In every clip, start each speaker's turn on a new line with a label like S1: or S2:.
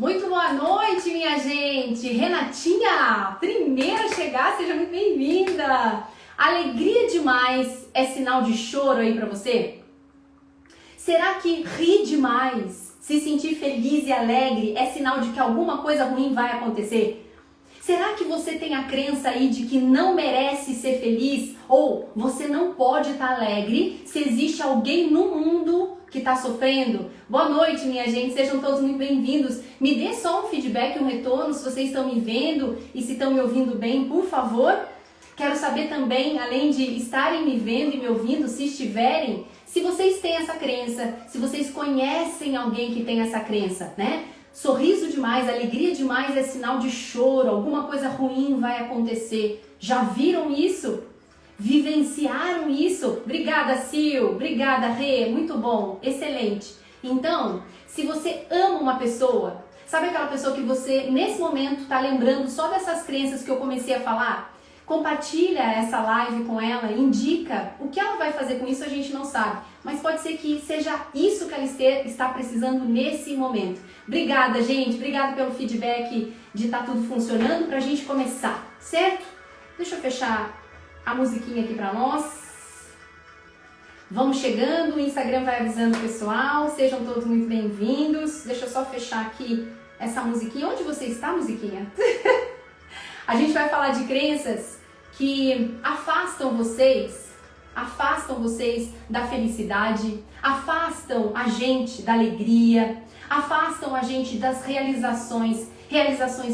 S1: Muito boa noite, minha gente! Renatinha, primeira a chegar, seja muito bem-vinda! Alegria demais é sinal de choro aí pra você? Será que rir demais, se sentir feliz e alegre é sinal de que alguma coisa ruim vai acontecer? Será que você tem a crença aí de que não merece ser feliz ou você não pode estar alegre se existe alguém no mundo que está sofrendo? Boa noite, minha gente, sejam todos muito bem-vindos. Me dê só um feedback, um retorno, se vocês estão me vendo e se estão me ouvindo bem, por favor. Quero saber também, além de estarem me vendo e me ouvindo, se estiverem, se vocês têm essa crença, se vocês conhecem alguém que tem essa crença, né? Sorriso demais, alegria demais é sinal de choro, alguma coisa ruim vai acontecer. Já viram isso? Vivenciaram isso? Obrigada, Sil, obrigada, Rê, muito bom, excelente. Então, se você ama uma pessoa, sabe aquela pessoa que você nesse momento está lembrando só dessas crenças que eu comecei a falar? Compartilha essa live com ela, indica. O que ela vai fazer com isso a gente não sabe, mas pode ser que seja isso que ela está precisando nesse momento. Obrigada, gente, obrigada pelo feedback de estar tudo funcionando pra gente começar, certo? Deixa eu fechar a musiquinha aqui pra nós. Vamos chegando, o Instagram vai avisando o pessoal, sejam todos muito bem-vindos. Deixa eu só fechar aqui essa musiquinha. Onde você está, musiquinha? A gente vai falar de crenças que afastam vocês da felicidade, afastam a gente da alegria, afastam a gente das realizações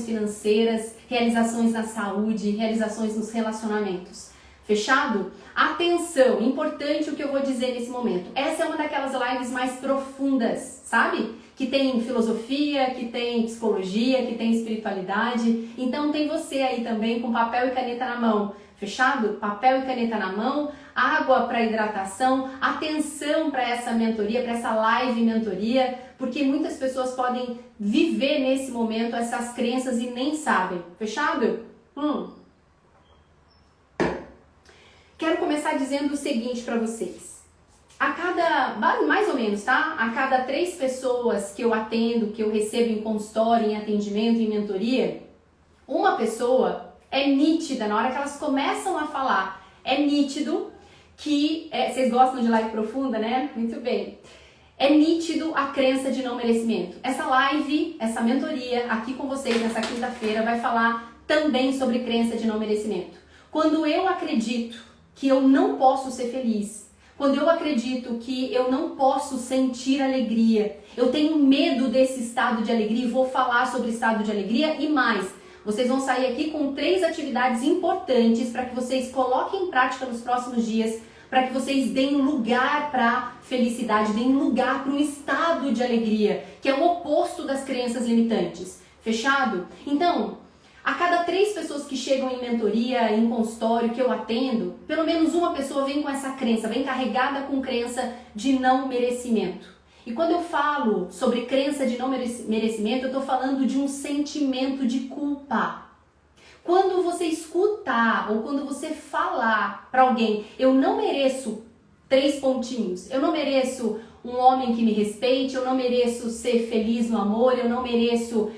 S1: financeiras, realizações na saúde, realizações nos relacionamentos. Fechado? Atenção, importante o que eu vou dizer nesse momento. Essa é uma daquelas lives mais profundas, sabe? Que tem filosofia, que tem psicologia, que tem espiritualidade. Então tem você aí também com papel e caneta na mão. Fechado? Papel e caneta na mão, água para hidratação, atenção para essa mentoria, para essa live mentoria, porque muitas pessoas podem viver nesse momento essas crenças e nem sabem. Fechado? Quero começar dizendo o seguinte para vocês. Mais ou menos, tá? A cada 3 pessoas que eu atendo, que eu recebo em consultório, em atendimento, em mentoria, uma pessoa é nítida, na hora que elas começam a falar, é nítido que... vocês gostam de live profunda, né? Muito bem. É nítido a crença de não merecimento. Essa live, essa mentoria aqui com vocês nessa quinta-feira vai falar também sobre crença de não merecimento. Quando eu acredito que eu não posso ser feliz, quando eu acredito que eu não posso sentir alegria, eu tenho medo desse estado de alegria e vou falar sobre estado de alegria e mais. Vocês vão sair aqui com 3 atividades importantes para que vocês coloquem em prática nos próximos dias, para que vocês deem lugar para felicidade, deem lugar para um estado de alegria, que é o oposto das crenças limitantes. Fechado? Então, a cada 3 pessoas que chegam em mentoria, em consultório, que eu atendo, pelo menos uma pessoa vem com essa crença, vem carregada com crença de não merecimento. E quando eu falo sobre crença de não merecimento, eu estou falando de um sentimento de culpa. Quando você escutar ou quando você falar para alguém, eu não mereço 3 pontinhos, eu não mereço um homem que me respeite, eu não mereço ser feliz no amor, eu não mereço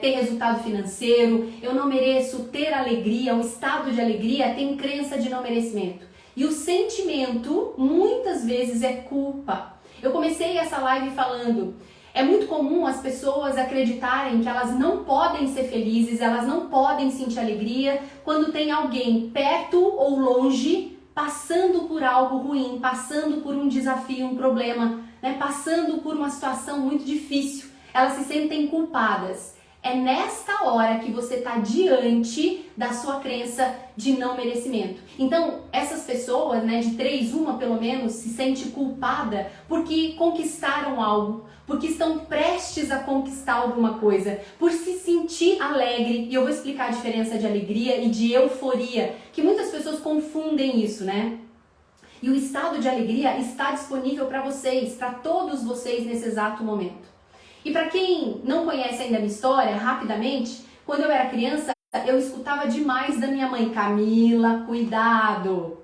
S1: ter resultado financeiro, eu não mereço ter alegria, um estado de alegria, tem crença de não merecimento. E o sentimento, muitas vezes, é culpa. Eu comecei essa live falando, é muito comum as pessoas acreditarem que elas não podem ser felizes, elas não podem sentir alegria quando tem alguém perto ou longe passando por algo ruim, passando por um desafio, um problema, né? Passando por uma situação muito difícil. Elas se sentem culpadas. É nesta hora que você está diante da sua crença de não merecimento. Então, essas pessoas, né, de 3, uma pelo menos, se sente culpada porque conquistaram algo, porque estão prestes a conquistar alguma coisa, por se sentir alegre. E eu vou explicar a diferença de alegria e de euforia, que muitas pessoas confundem isso, né? E o estado de alegria está disponível para vocês, para todos vocês nesse exato momento. E para quem não conhece ainda a minha história, rapidamente, quando eu era criança, eu escutava demais da minha mãe, Camila, cuidado.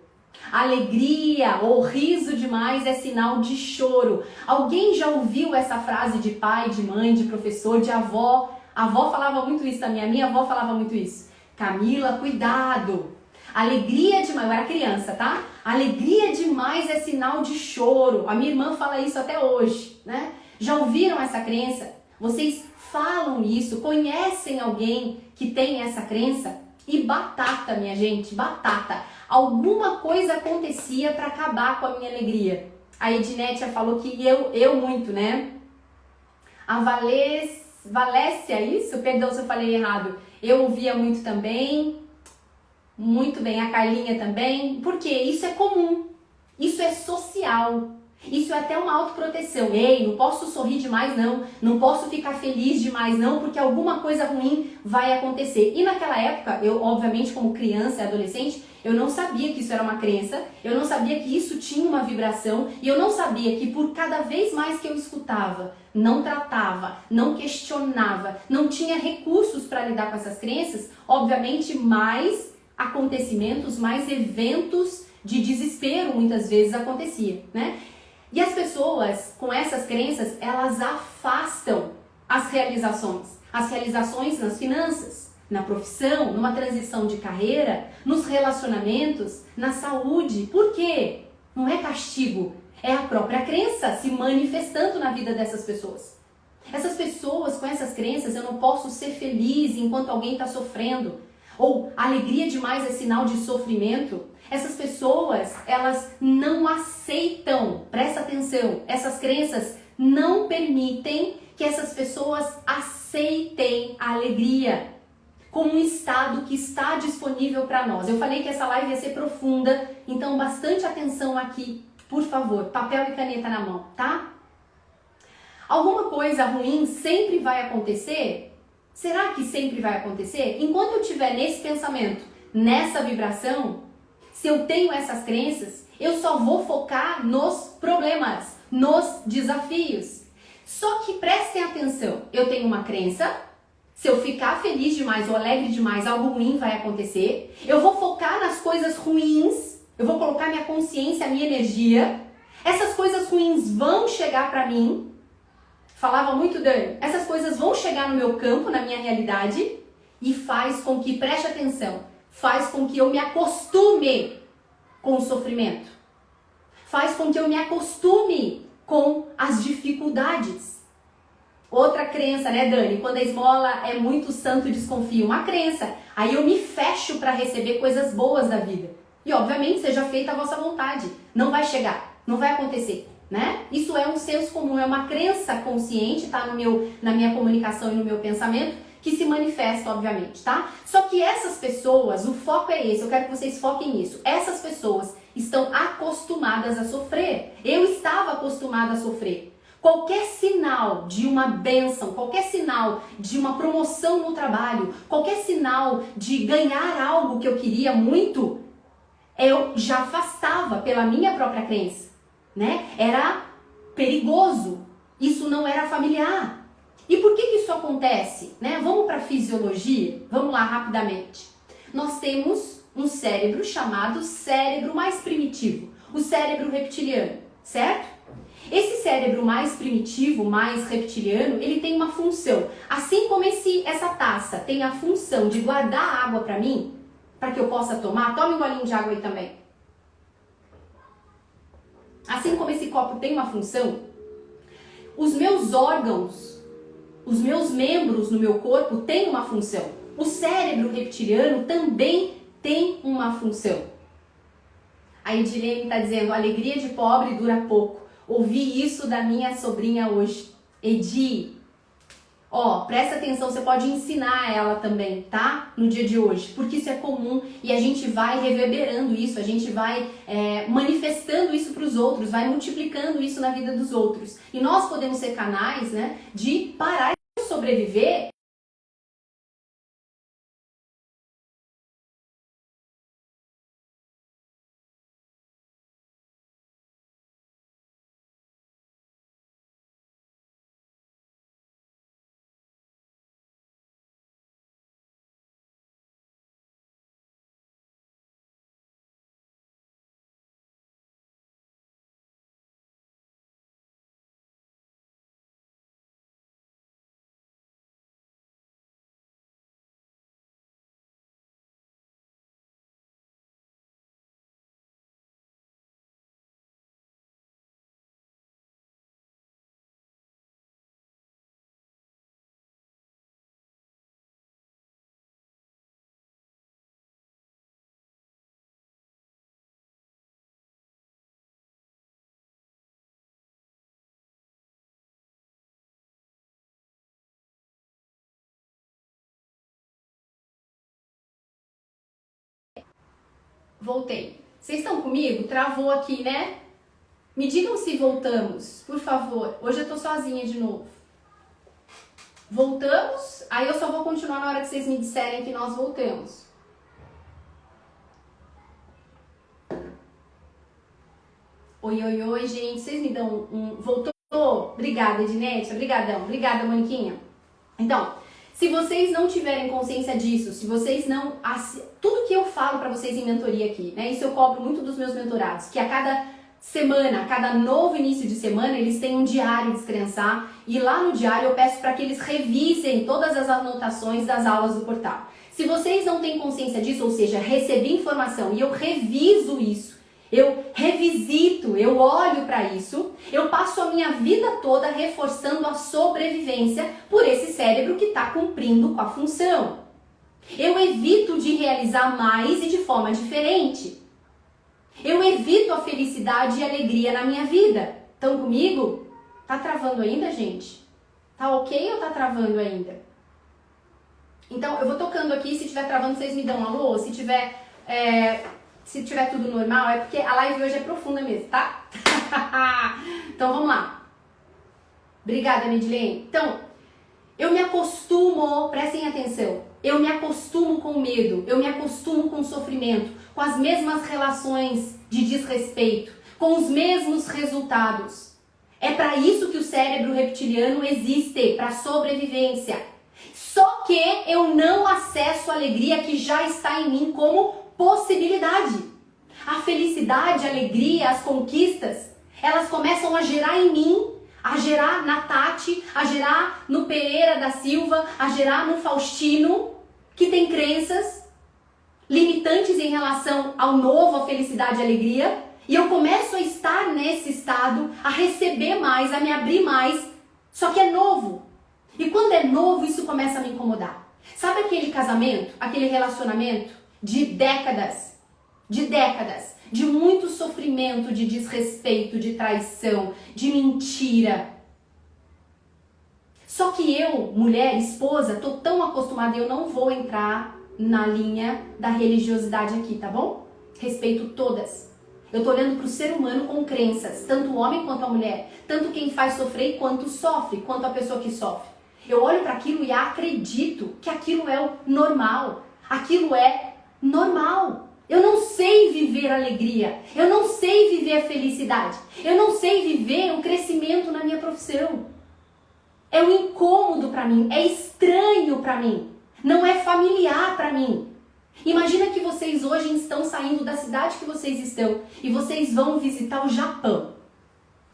S1: Alegria ou riso demais é sinal de choro. Alguém já ouviu essa frase de pai, de mãe, de professor, de avó? A avó falava muito isso também, a minha avó falava muito isso. Camila, cuidado! Alegria demais, eu era criança, tá? Alegria demais é sinal de choro. A minha irmã fala isso até hoje, né? Já ouviram essa crença? Vocês falam isso? Conhecem alguém que tem essa crença? E batata, minha gente, batata. Alguma coisa acontecia para acabar com a minha alegria. A Ednetia falou que eu muito, né? A Valécia, isso? Perdão se eu falei errado. Eu ouvia muito também. Muito bem, a Carlinha também. Porque isso é comum. Isso é social. Isso é até uma autoproteção. Ei, não posso sorrir demais não. Não posso ficar feliz demais não, porque alguma coisa ruim vai acontecer. E naquela época, eu obviamente como criança e adolescente, eu não sabia que isso era uma crença, eu não sabia que isso tinha uma vibração, e eu não sabia que por cada vez mais que eu escutava, não tratava, não questionava, não tinha recursos para lidar com essas crenças, obviamente mais acontecimentos, mais eventos de desespero muitas vezes acontecia, né? E as pessoas com essas crenças, elas afastam as realizações nas finanças, na profissão, numa transição de carreira, nos relacionamentos, na saúde. Por quê? Não é castigo, é a própria crença se manifestando na vida dessas pessoas. Essas pessoas com essas crenças, eu não posso ser feliz enquanto alguém está sofrendo. Ou alegria demais é sinal de sofrimento. Essas pessoas, elas não aceitam, presta atenção, essas crenças não permitem que essas pessoas aceitem a alegria como um estado que está disponível para nós. Eu falei que essa live ia ser profunda, então bastante atenção aqui, por favor, papel e caneta na mão, tá? Alguma coisa ruim sempre vai acontecer? Será que sempre vai acontecer? Enquanto eu estiver nesse pensamento, nessa vibração, se eu tenho essas crenças, eu só vou focar nos problemas, nos desafios. Só que prestem atenção, eu tenho uma crença, se eu ficar feliz demais ou alegre demais, algo ruim vai acontecer. Eu vou focar nas coisas ruins, eu vou colocar minha consciência, minha energia. Essas coisas ruins vão chegar para mim. Falava muito, Dani, essas coisas vão chegar no meu campo, na minha realidade, e faz com que, preste atenção, faz com que eu me acostume com o sofrimento. Faz com que eu me acostume com as dificuldades. Outra crença, né, Dani? Quando a esmola é muito santo, desconfio. Uma crença. Aí eu me fecho para receber coisas boas da vida. E, obviamente, seja feita a vossa vontade. Não vai chegar, não vai acontecer. Né? Isso é um senso comum, é uma crença consciente, tá? Na minha comunicação e no meu pensamento, que se manifesta, obviamente, tá? Só que essas pessoas, o foco é esse, eu quero que vocês foquem nisso. Essas pessoas estão acostumadas a sofrer. Eu estava acostumada a sofrer. Qualquer sinal de uma bênção, qualquer sinal de uma promoção no trabalho, qualquer sinal de ganhar algo que eu queria muito, eu já afastava pela minha própria crença. Né? Era perigoso, isso não era familiar. E por que isso acontece? Né? Vamos para a fisiologia? Vamos lá rapidamente. Nós temos um cérebro chamado cérebro mais primitivo, o cérebro reptiliano, certo? Esse cérebro mais primitivo, mais reptiliano, ele tem uma função. Assim como essa taça tem a função de guardar água para mim, para que eu possa tomar, tome um golinho de água aí também. Assim como esse copo tem uma função, os meus órgãos, os meus membros no meu corpo têm uma função. O cérebro reptiliano também tem uma função. A Edilene está dizendo, alegria de pobre dura pouco. Ouvi isso da minha sobrinha hoje. Edi, ó, presta atenção, você pode ensinar ela também, tá? No dia de hoje, porque isso é comum e a gente vai reverberando isso, a gente vai manifestando isso para os outros, vai multiplicando isso na vida dos outros. E nós podemos ser canais, né, de parar de sobreviver Voltei. Vocês estão comigo? Travou aqui, né? Me digam se voltamos, por favor. Hoje eu tô sozinha de novo. Voltamos? Aí eu só vou continuar na hora que vocês me disserem que nós voltamos. Oi, oi, oi, gente. Vocês me dão um... Voltou? Obrigada, Ednete. Obrigadão. Obrigada, Moniquinha. Então, se vocês não tiverem consciência disso, se vocês não... Tudo que eu falo pra vocês em mentoria aqui, né? Isso eu cobro muito dos meus mentorados, que a cada semana, a cada novo início de semana, eles têm um diário de Descrençar, e lá no diário eu peço para que eles revisem todas as anotações das aulas do portal. Se vocês não têm consciência disso, ou seja, recebi informação e eu reviso isso, eu revisito, eu olho para isso, eu passo a minha vida toda reforçando a sobrevivência por esse cérebro que está cumprindo com a função. Eu evito de realizar mais e de forma diferente. Eu evito a felicidade e a alegria na minha vida. Estão comigo? Tá travando ainda, gente? Tá ok ou tá travando ainda? Então, eu vou tocando aqui. Se tiver travando, vocês me dão um alô. Se tiver tudo normal, é porque a live hoje é profunda mesmo, tá? Então, vamos lá. Obrigada, Midlene. Então, eu me acostumo, prestem atenção, eu me acostumo com o medo, eu me acostumo com o sofrimento, com as mesmas relações de desrespeito, com os mesmos resultados. É para isso que o cérebro reptiliano existe, para sobrevivência. Só que eu não acesso a alegria que já está em mim como possibilidade. A felicidade, a alegria, as conquistas, elas começam a gerar em mim, a gerar na Tati, a gerar no Pereira da Silva, a gerar no Faustino, que tem crenças limitantes em relação ao novo, a felicidade e a alegria, e eu começo a estar nesse estado, a receber mais, a me abrir mais, só que é novo. E quando é novo, isso começa a me incomodar. Sabe aquele casamento, aquele relacionamento de décadas, de muito sofrimento, de desrespeito, de traição, de mentira. Só que eu, mulher, esposa, tô tão acostumada, eu não vou entrar na linha da religiosidade aqui, tá bom? Respeito todas. Eu tô olhando pro ser humano com crenças, tanto o homem quanto a mulher, tanto quem faz sofrer quanto sofre, quanto a pessoa que sofre. Eu olho para aquilo e acredito que aquilo é o normal, aquilo é normal. Eu não sei viver a alegria, eu não sei viver a felicidade, eu não sei viver o crescimento na minha profissão. É um incômodo para mim, é estranho para mim, não é familiar para mim. Imagina que vocês hoje estão saindo da cidade que vocês estão e vocês vão visitar o Japão.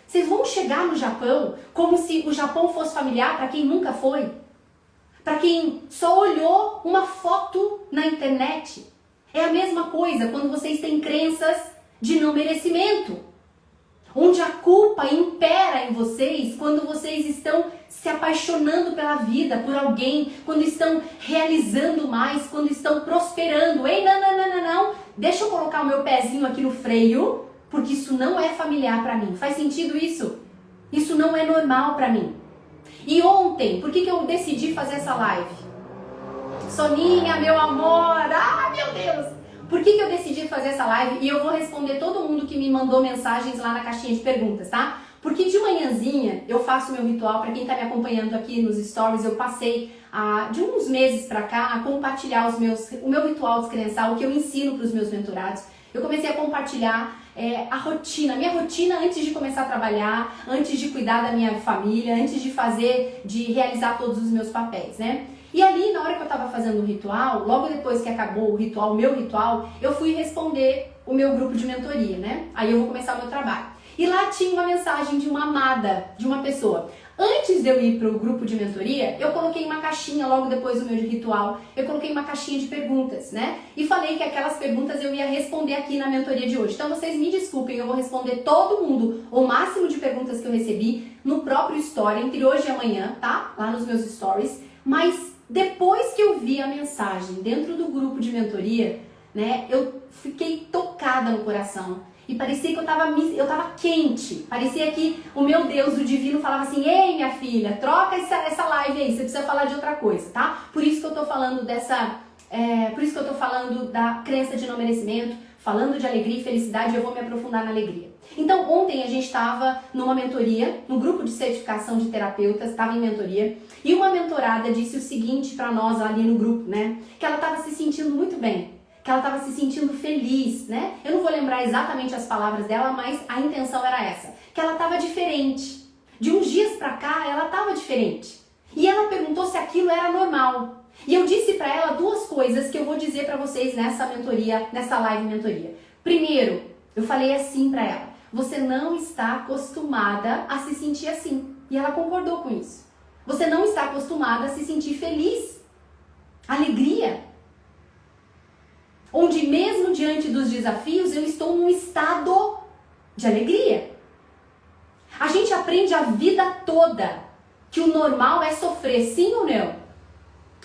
S1: Vocês vão chegar no Japão como se o Japão fosse familiar para quem nunca foi, para quem só olhou uma foto na internet. É a mesma coisa quando vocês têm crenças de não merecimento, onde a culpa impera em vocês quando vocês estão se apaixonando pela vida, por alguém, quando estão realizando mais, quando estão prosperando. Ei, não, deixa eu colocar o meu pezinho aqui no freio, porque isso não é familiar para mim. Faz sentido isso? Isso não é normal para mim. E ontem, por que eu decidi fazer essa live? Soninha, meu amor, meu Deus! Por que eu decidi fazer essa live? E eu vou responder todo mundo que me mandou mensagens lá na caixinha de perguntas, tá? Porque de manhãzinha eu faço meu ritual, para quem tá me acompanhando aqui nos stories, eu passei de uns meses pra cá a compartilhar o meu ritual descrençal, o que eu ensino pros meus mentorados. Eu comecei a compartilhar a minha rotina antes de começar a trabalhar, antes de cuidar da minha família, antes de realizar todos os meus papéis, né? E ali, na hora que eu tava fazendo o ritual, logo depois que acabou o meu ritual, eu fui responder o meu grupo de mentoria, né? Aí eu vou começar o meu trabalho. E lá tinha uma mensagem de uma amada, de uma pessoa. Antes de eu ir pro grupo de mentoria, eu coloquei uma caixinha, logo depois do meu ritual, eu coloquei uma caixinha de perguntas, né? E falei que aquelas perguntas eu ia responder aqui na mentoria de hoje. Então vocês me desculpem, eu vou responder todo mundo, o máximo de perguntas que eu recebi, no próprio story, entre hoje e amanhã, tá? Lá nos meus stories. Mas depois que eu vi a mensagem dentro do grupo de mentoria, né, eu fiquei tocada no coração. E parecia que eu tava quente. Parecia que o meu Deus, o divino, falava assim: ei, minha filha, troca essa live aí, você precisa falar de outra coisa, tá? Por isso que eu tô falando por isso que eu tô falando da crença de não merecimento, falando de alegria e felicidade, eu vou me aprofundar na alegria. Então, ontem a gente estava numa mentoria, no grupo de certificação de terapeutas, estava em mentoria, e uma mentorada disse o seguinte para nós ali no grupo, né? Que ela estava se sentindo muito bem, que ela estava se sentindo feliz, né? Eu não vou lembrar exatamente as palavras dela, mas a intenção era essa, que ela estava diferente. De uns dias para cá, ela estava diferente. E ela perguntou se aquilo era normal. E eu disse para ela duas coisas que eu vou dizer para vocês nessa mentoria, nessa live mentoria. Primeiro, eu falei assim para ela: você não está acostumada a se sentir assim. E ela concordou com isso. Você não está acostumada a se sentir feliz. Alegria. Onde mesmo diante dos desafios eu estou num estado de alegria. A gente aprende a vida toda que o normal é sofrer, sim ou não?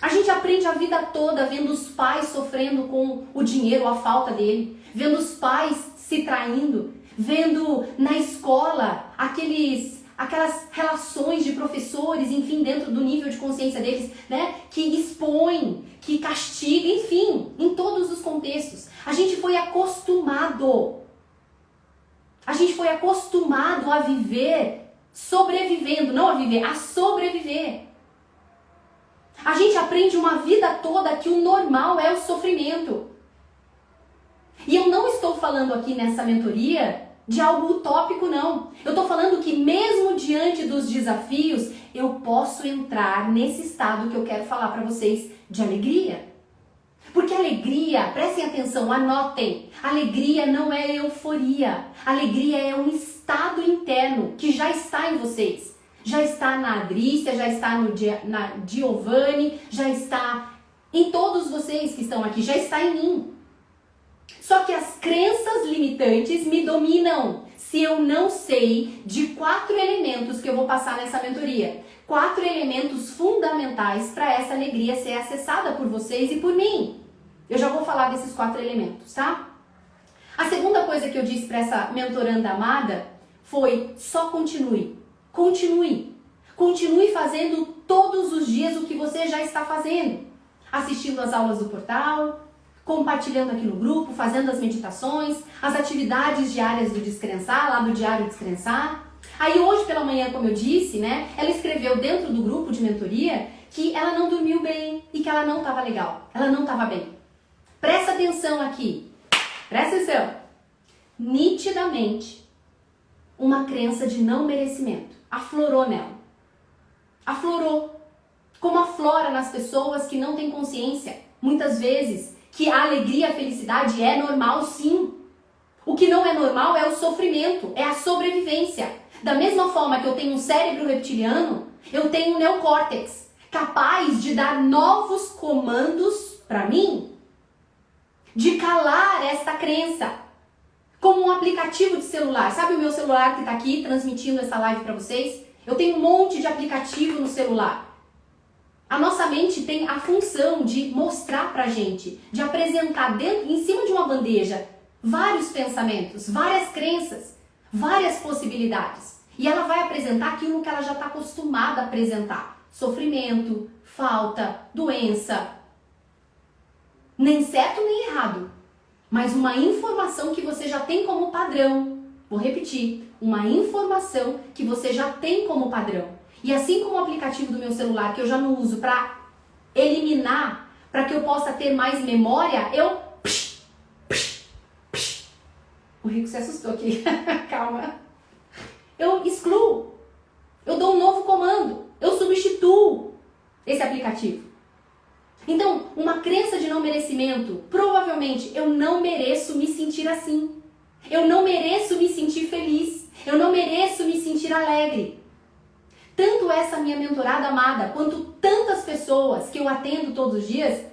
S1: A gente aprende a vida toda vendo os pais sofrendo com o dinheiro, a falta dele, vendo os pais se traindo, vendo na escola aquelas relações de professores, enfim, dentro do nível de consciência deles, né, que expõem, que castigam, enfim, em todos os contextos. A gente foi acostumado. A gente foi acostumado a viver sobrevivendo, não a viver, a sobreviver. A gente aprende uma vida toda que o normal é o sofrimento. E eu não estou falando aqui nessa mentoria de algo utópico, não. Eu estou falando que mesmo diante dos desafios, eu posso entrar nesse estado que eu quero falar para vocês de alegria. Porque alegria, prestem atenção, anotem, alegria não é euforia. Alegria é um estado interno que já está em vocês. Já está na Adrícia, já está na Giovanni, já está em todos vocês que estão aqui, já está em mim. Só que as crenças limitantes me dominam se eu não sei de 4 elementos que eu vou passar nessa mentoria. 4 elementos fundamentais para essa alegria ser acessada por vocês e por mim. Eu já vou falar desses 4 elementos, tá? A segunda coisa que eu disse para essa mentoranda amada foi: só continue. Continue. Continue fazendo todos os dias o que você já está fazendo. Assistindo às aulas do portal, compartilhando aqui no grupo, fazendo as meditações, as atividades diárias do Descrençar, lá do Diário Descrençar. Aí hoje pela manhã, como eu disse, né, ela escreveu dentro do grupo de mentoria que ela não dormiu bem e que ela não estava legal, ela não estava bem. Presta atenção aqui, presta atenção. Nitidamente, uma crença de não merecimento aflorou nela. Aflorou. Como aflora nas pessoas que não têm consciência, muitas vezes, que a alegria, a felicidade é normal, sim. O que não é normal é o sofrimento, é a sobrevivência. Da mesma forma que eu tenho um cérebro reptiliano, eu tenho um neocórtex, capaz de dar novos comandos para mim, de calar esta crença. Como um aplicativo de celular. Sabe o meu celular que está aqui transmitindo essa live para vocês? Eu tenho um monte de aplicativo no celular. A nossa mente tem a função de mostrar pra gente, de apresentar dentro, em cima de uma bandeja, vários pensamentos, várias crenças, várias possibilidades. E ela vai apresentar aquilo que ela já está acostumada a apresentar. Sofrimento, falta, doença. Nem certo nem errado, mas uma informação que você já tem como padrão. Vou repetir, uma informação que você já tem como padrão. E assim como o aplicativo do meu celular, que eu já não uso para eliminar, para que eu possa ter mais memória, eu... O Rico se assustou aqui, calma. Eu excluo, eu dou um novo comando, eu substituo esse aplicativo. Então, uma crença de não merecimento, provavelmente eu não mereço me sentir assim. Eu não mereço me sentir feliz. Eu não mereço me sentir alegre. Tanto essa minha mentorada amada, quanto tantas pessoas que eu atendo todos os dias,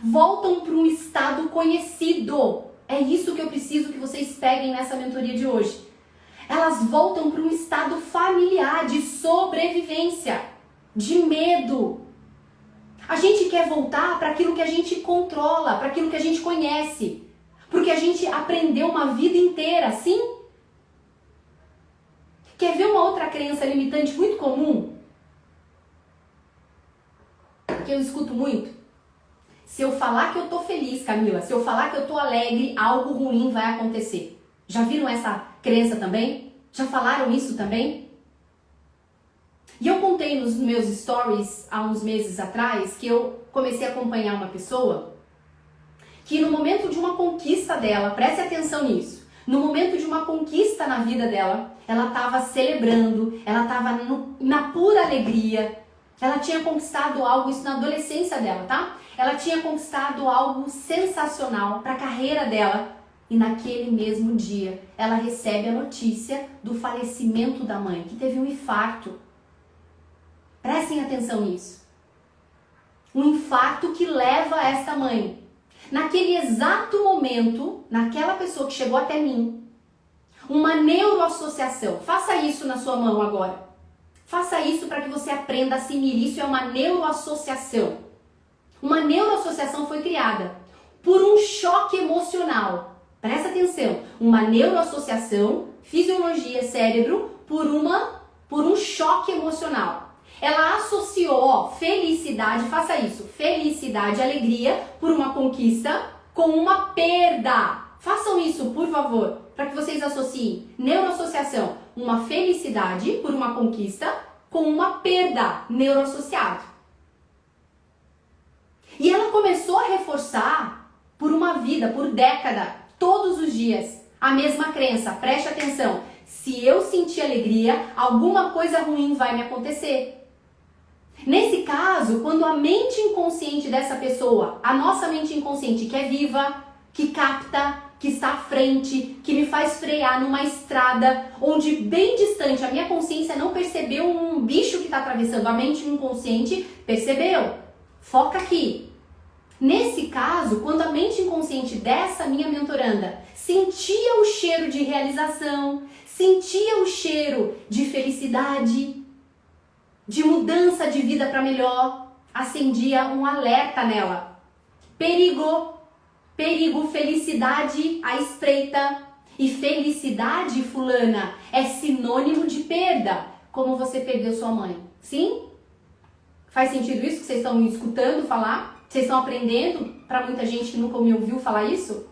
S1: voltam para um estado conhecido. É isso que eu preciso que vocês peguem nessa mentoria de hoje. Elas voltam para um estado familiar, de sobrevivência, de medo. A gente quer voltar para aquilo que a gente controla, para aquilo que a gente conhece. Porque a gente aprendeu uma vida inteira, sim? Quer ver uma outra crença limitante muito comum? Que eu escuto muito? Se eu falar que eu tô feliz, Camila, se eu falar que eu tô alegre, algo ruim vai acontecer. Já viram essa crença também? Já falaram isso também? E eu contei nos meus stories há uns meses atrás que eu comecei a acompanhar uma pessoa que no momento de uma conquista dela, preste atenção nisso, no momento de uma conquista na vida dela, ela estava celebrando, ela estava na pura alegria, ela tinha conquistado algo, isso na adolescência dela, tá? Ela tinha conquistado algo sensacional para a carreira dela e naquele mesmo dia ela recebe a notícia do falecimento da mãe, que teve um infarto. Prestem atenção nisso. Um infarto que leva esta mãe. Naquele exato momento, naquela pessoa que chegou até mim, uma neuroassociação. Faça isso na sua mão agora. Faça isso para que você aprenda a assimilar. Isso é uma neuroassociação. Uma neuroassociação foi criada por um choque emocional. Presta atenção. Uma neuroassociação, fisiologia, cérebro, por um choque emocional. Ela associou felicidade, faça isso, felicidade, alegria por uma conquista com uma perda. Façam isso, por favor, para que vocês associem neuroassociação, uma felicidade por uma conquista com uma perda neuroassociado. E ela começou a reforçar por uma vida, por década, todos os dias, a mesma crença. Preste atenção, se eu sentir alegria, alguma coisa ruim vai me acontecer. Nesse caso, quando a mente inconsciente dessa pessoa, a nossa mente inconsciente que é viva, que capta, que está à frente, que me faz frear numa estrada onde bem distante a minha consciência não percebeu um bicho que está atravessando, a mente inconsciente percebeu. Foca aqui. Nesse caso, quando a mente inconsciente dessa minha mentoranda sentia o cheiro de realização, sentia o cheiro de felicidade, de mudança de vida para melhor, acendia um alerta nela. Perigo, perigo, felicidade à espreita. E felicidade, fulana, é sinônimo de perda, como você perdeu sua mãe. Sim? Faz sentido isso que vocês estão me escutando falar? Vocês estão aprendendo? Para muita gente que nunca me ouviu falar isso?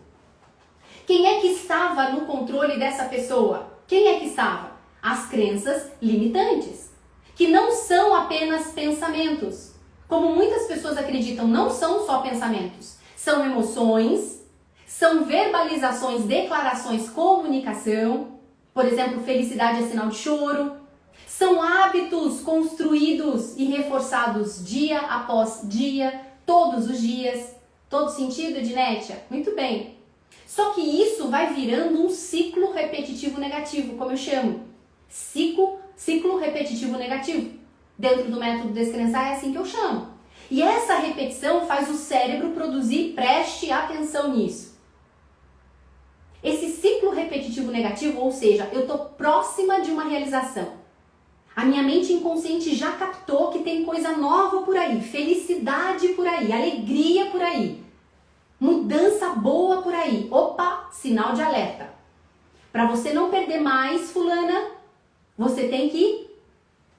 S1: Quem é que estava no controle dessa pessoa? Quem é que estava? As crenças limitantes. Que não são apenas pensamentos. Como muitas pessoas acreditam, não são só pensamentos. São emoções, são verbalizações, declarações, comunicação. Por exemplo, felicidade é sinal de choro. São hábitos construídos e reforçados dia após dia, todos os dias. Todo sentido, Ednétia? Muito bem. Só que isso vai virando um ciclo repetitivo negativo, como eu chamo. Ciclo repetitivo negativo. Dentro do método Descrençar é assim que eu chamo. E essa repetição faz o cérebro produzir, preste atenção nisso. Esse ciclo repetitivo negativo, ou seja, eu estou próxima de uma realização. A minha mente inconsciente já captou que tem coisa nova por aí, felicidade por aí, alegria por aí, mudança boa por aí. Opa, sinal de alerta. Para você não perder mais, fulana, você tem que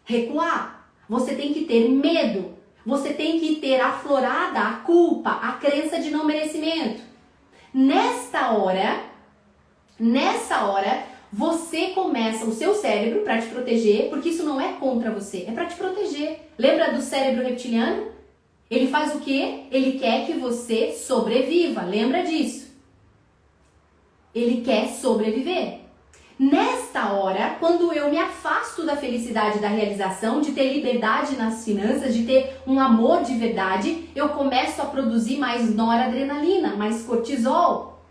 S1: recuar, você tem que ter medo, você tem que ter aflorada a culpa, a crença de não merecimento. Nessa hora, você começa o seu cérebro para te proteger, porque isso não é contra você, é para te proteger. Lembra do cérebro reptiliano? Ele faz o quê? Ele quer que você sobreviva, lembra disso? Ele quer sobreviver. Nesta hora, quando eu me afasto da felicidade, da realização, de ter liberdade nas finanças, de ter um amor de verdade, eu começo a produzir mais noradrenalina, mais cortisol.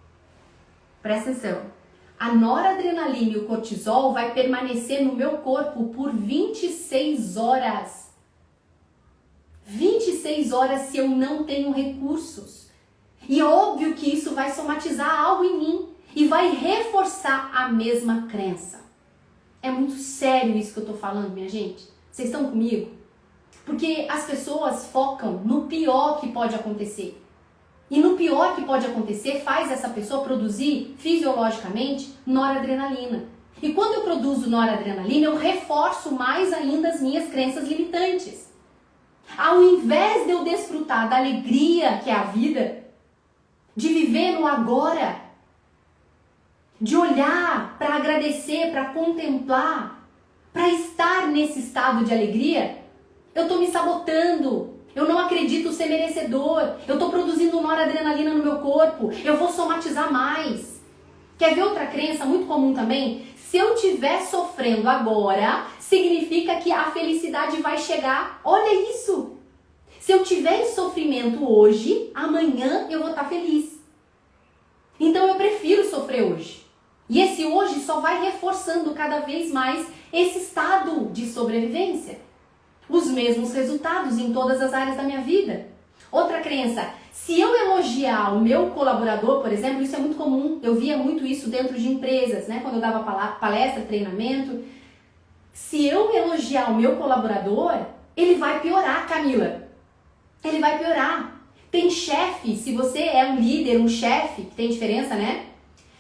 S1: Presta atenção. A noradrenalina e o cortisol vai permanecer no meu corpo por 26 horas. 26 horas se eu não tenho recursos. E óbvio que isso vai somatizar algo em mim. E vai reforçar a mesma crença. É muito sério isso que eu tô falando, minha gente. Vocês estão comigo? Porque as pessoas focam no pior que pode acontecer. E no pior que pode acontecer faz essa pessoa produzir fisiologicamente noradrenalina. E quando eu produzo noradrenalina, eu reforço mais ainda as minhas crenças limitantes. Ao invés de eu desfrutar da alegria que é a vida, de viver no agora, de olhar para agradecer, para contemplar, para estar nesse estado de alegria, eu estou me sabotando. Eu não acredito ser merecedor. Eu estou produzindo noradrenalina no meu corpo. Eu vou somatizar mais. Quer ver outra crença muito comum também? Se eu estiver sofrendo agora, significa que a felicidade vai chegar. Olha isso! Se eu tiver em sofrimento hoje, amanhã eu vou estar feliz. Então eu prefiro sofrer hoje. E esse hoje só vai reforçando cada vez mais esse estado de sobrevivência. Os mesmos resultados em todas as áreas da minha vida. Outra crença, se eu elogiar o meu colaborador, por exemplo, isso é muito comum, eu via muito isso dentro de empresas, né? Quando eu dava palestra, treinamento. Se eu elogiar o meu colaborador, ele vai piorar, Camila. Ele vai piorar. Tem chefe, se você é um líder, um chefe, que tem diferença, né?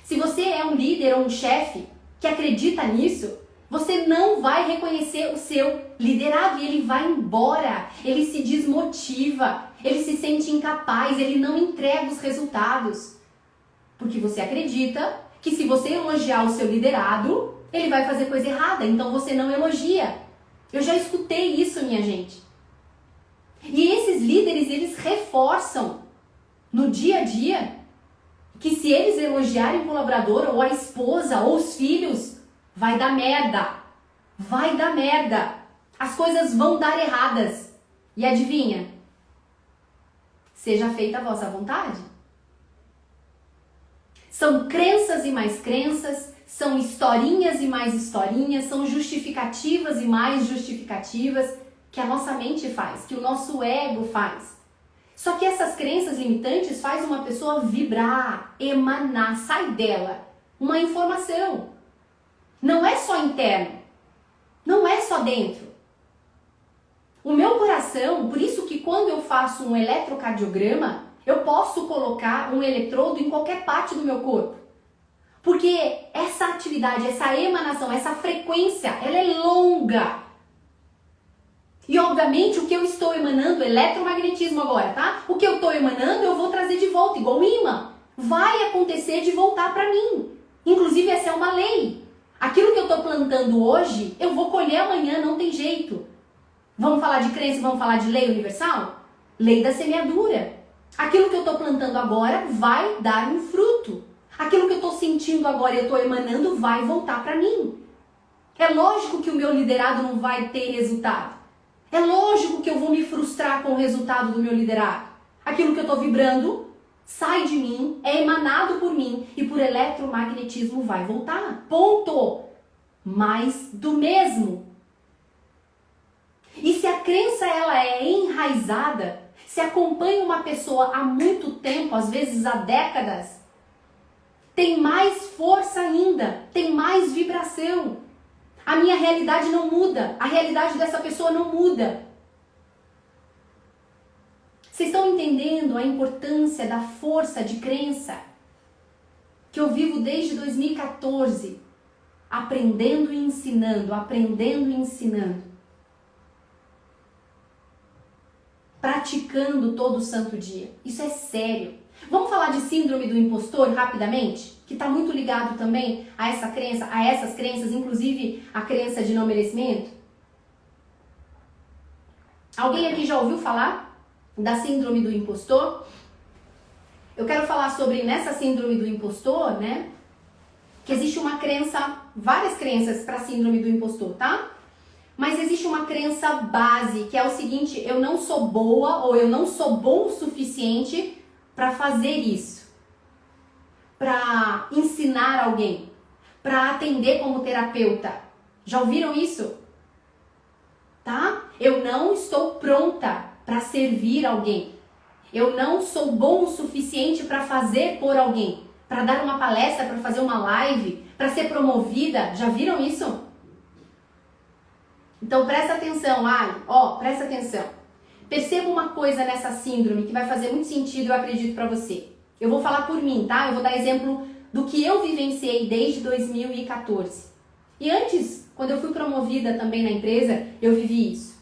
S1: Se você é um líder ou um chefe que acredita nisso, você não vai reconhecer o seu liderado e ele vai embora, ele se desmotiva, ele se sente incapaz, ele não entrega os resultados. Porque você acredita que se você elogiar o seu liderado, ele vai fazer coisa errada, então você não elogia. Eu já escutei isso, minha gente. E esses líderes, eles reforçam no dia a dia que se eles elogiarem o colaborador ou a esposa ou os filhos, vai dar merda. Vai dar merda. As coisas vão dar erradas. E adivinha? Seja feita a vossa vontade. São crenças e mais crenças, são historinhas e mais historinhas, são justificativas e mais justificativas que a nossa mente faz, que o nosso ego faz. Só que essas crenças limitantes fazem uma pessoa vibrar, emanar, sai dela uma informação. Não é só interno, não é só dentro. O meu coração, por isso que quando eu faço um eletrocardiograma, eu posso colocar um eletrodo em qualquer parte do meu corpo. Porque essa atividade, essa emanação, essa frequência, ela é longa. E obviamente o que eu estou emanando, eletromagnetismo agora, tá? O que eu estou emanando eu vou trazer de volta, igual o imã. Vai acontecer de voltar para mim. Inclusive essa é uma lei. Aquilo que eu estou plantando hoje, eu vou colher amanhã, não tem jeito. Vamos falar de crença, vamos falar de lei universal? Lei da semeadura. Aquilo que eu estou plantando agora vai dar um fruto. Aquilo que eu estou sentindo agora e eu estou emanando vai voltar para mim. É lógico que o meu liderado não vai ter resultado. É lógico que eu vou me frustrar com o resultado do meu liderado. Aquilo que eu estou vibrando sai de mim, é emanado por mim e por eletromagnetismo vai voltar. Ponto. Mais do mesmo. E se a crença ela é enraizada, se acompanha uma pessoa há muito tempo, às vezes há décadas, tem mais força ainda, tem mais vibração. A minha realidade não muda, a realidade dessa pessoa não muda. Vocês estão entendendo a importância da força de crença? Que eu vivo desde 2014, aprendendo e ensinando, aprendendo e ensinando. Praticando todo santo dia. Isso é sério. Vamos falar de síndrome do impostor rapidamente? Que está muito ligado também a essa crença, a essas crenças, inclusive a crença de não merecimento. Alguém aqui já ouviu falar da síndrome do impostor? Eu quero falar sobre nessa síndrome do impostor, né? Que existe uma crença, várias crenças para a síndrome do impostor, tá? Mas existe uma crença base, que é o seguinte: eu não sou boa ou eu não sou bom o suficiente para fazer isso, para ensinar alguém, para atender como terapeuta. Já ouviram isso? Tá? Eu não estou pronta para servir alguém. Eu não sou bom o suficiente para fazer por alguém, para dar uma palestra, para fazer uma live, para ser promovida. Já viram isso? Então presta atenção, Ali, presta atenção. Perceba uma coisa nessa síndrome que vai fazer muito sentido, eu acredito, para você. Eu vou falar por mim, tá? Eu vou dar exemplo do que eu vivenciei desde 2014. E antes, quando eu fui promovida também na empresa, eu vivi isso.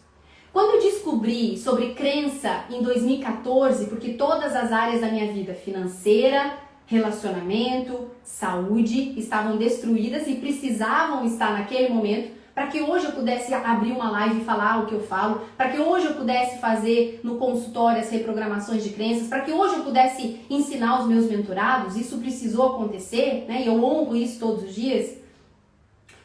S1: Quando eu descobri sobre crença em 2014, porque todas as áreas da minha vida, financeira, relacionamento, saúde, estavam destruídas e precisavam estar naquele momento para que hoje eu pudesse abrir uma live e falar o que eu falo, para que hoje eu pudesse fazer no consultório as reprogramações de crenças, para que hoje eu pudesse ensinar os meus mentorados, isso precisou acontecer, né? E eu honro isso todos os dias.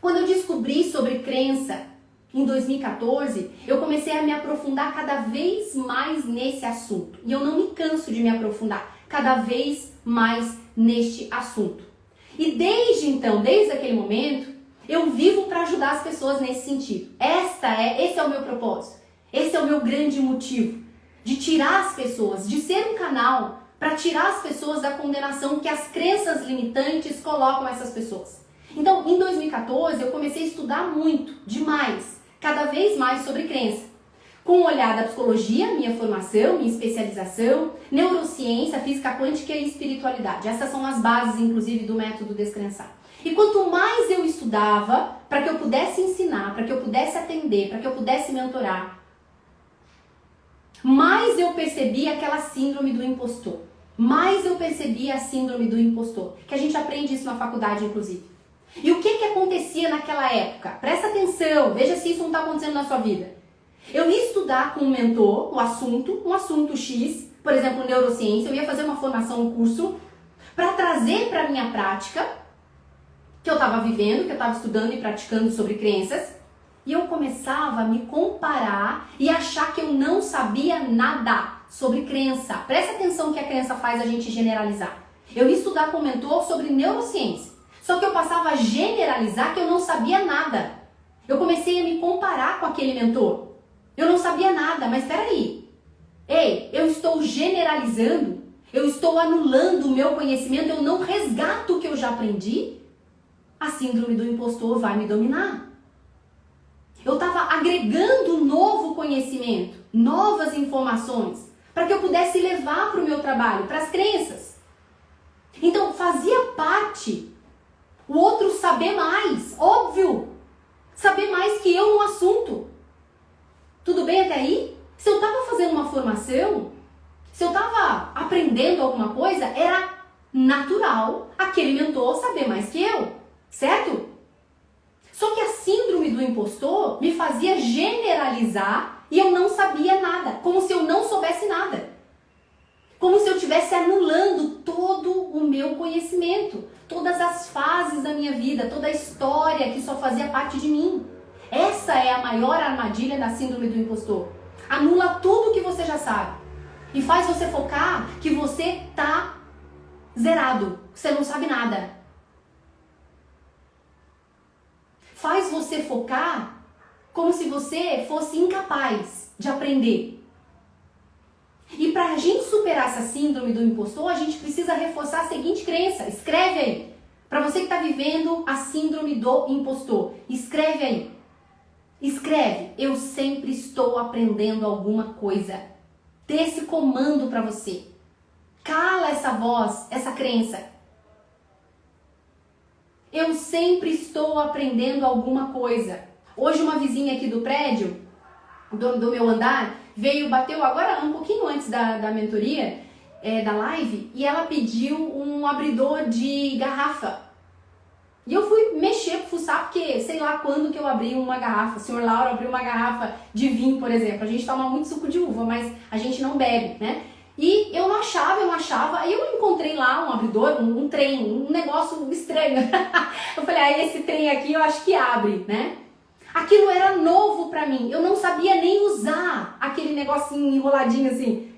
S1: Quando eu descobri sobre crença em 2014, eu comecei a me aprofundar cada vez mais nesse assunto. E eu não me canso de me aprofundar cada vez mais neste assunto. E desde então, desde aquele momento, eu vivo para ajudar as pessoas nesse sentido. Esse é o meu propósito. Esse é o meu grande motivo. De tirar as pessoas, de ser um canal para tirar as pessoas da condenação que as crenças limitantes colocam essas pessoas. Então, em 2014, eu comecei a estudar muito, demais, cada vez mais sobre crença. Com o olhar da psicologia, minha formação, minha especialização, neurociência, física quântica e espiritualidade. Essas são as bases, inclusive, do método Descrençar. E quanto mais eu estudava, para que eu pudesse ensinar, para que eu pudesse atender, para que eu pudesse mentorar, mais eu percebi aquela síndrome do impostor. Mais eu percebi a síndrome do impostor. Que a gente aprende isso na faculdade, inclusive. E o que acontecia naquela época? Presta atenção, veja se isso não está acontecendo na sua vida. Eu ia estudar com um mentor um assunto X, por exemplo, neurociência, eu ia fazer uma formação, um curso, para trazer para a minha prática, que eu estava vivendo, que eu estava estudando e praticando sobre crenças, e eu começava a me comparar e achar que eu não sabia nada sobre crença. Presta atenção que a crença faz a gente generalizar. Eu ia estudar com um mentor sobre neurociência, só que eu passava a generalizar que eu não sabia nada. Eu comecei a me comparar com aquele mentor. Eu não sabia nada, mas peraí. Ei, eu estou generalizando, eu estou anulando o meu conhecimento, eu não resgato o que eu já aprendi. A síndrome do impostor vai me dominar. Eu estava agregando novo conhecimento, novas informações, para que eu pudesse levar para o meu trabalho, para as crenças. Então, fazia parte o outro saber mais, óbvio, saber mais que eu no assunto. Tudo bem até aí? Se eu estava fazendo uma formação, se eu estava aprendendo alguma coisa, era natural aquele mentor saber mais que eu. Certo? Só que a síndrome do impostor me fazia generalizar e eu não sabia nada, como se eu não soubesse nada. Como se eu estivesse anulando todo o meu conhecimento, todas as fases da minha vida, toda a história que só fazia parte de mim. Essa é a maior armadilha da síndrome do impostor. Anula tudo que você já sabe e faz você focar que você tá zerado, que você não sabe nada. Faz você focar como se você fosse incapaz de aprender. E para a gente superar essa síndrome do impostor, a gente precisa reforçar a seguinte crença. Escreve aí. Para você que está vivendo a síndrome do impostor, escreve aí. Escreve. Eu sempre estou aprendendo alguma coisa. Dê esse comando para você. Cala essa voz, essa crença. Eu sempre estou aprendendo alguma coisa. Hoje uma vizinha aqui do prédio, do meu andar, bateu agora um pouquinho antes da mentoria, da live, e ela pediu um abridor de garrafa. E eu fui mexer, fuçar, porque sei lá quando que eu abri uma garrafa. O senhor Lauro abriu uma garrafa de vinho, por exemplo. A gente toma muito suco de uva, mas a gente não bebe, né? E eu não achava, aí eu encontrei lá um abridor, um trem, um negócio estranho. Eu falei, esse trem aqui eu acho que abre, né? Aquilo era novo pra mim, eu não sabia nem usar aquele negocinho enroladinho assim.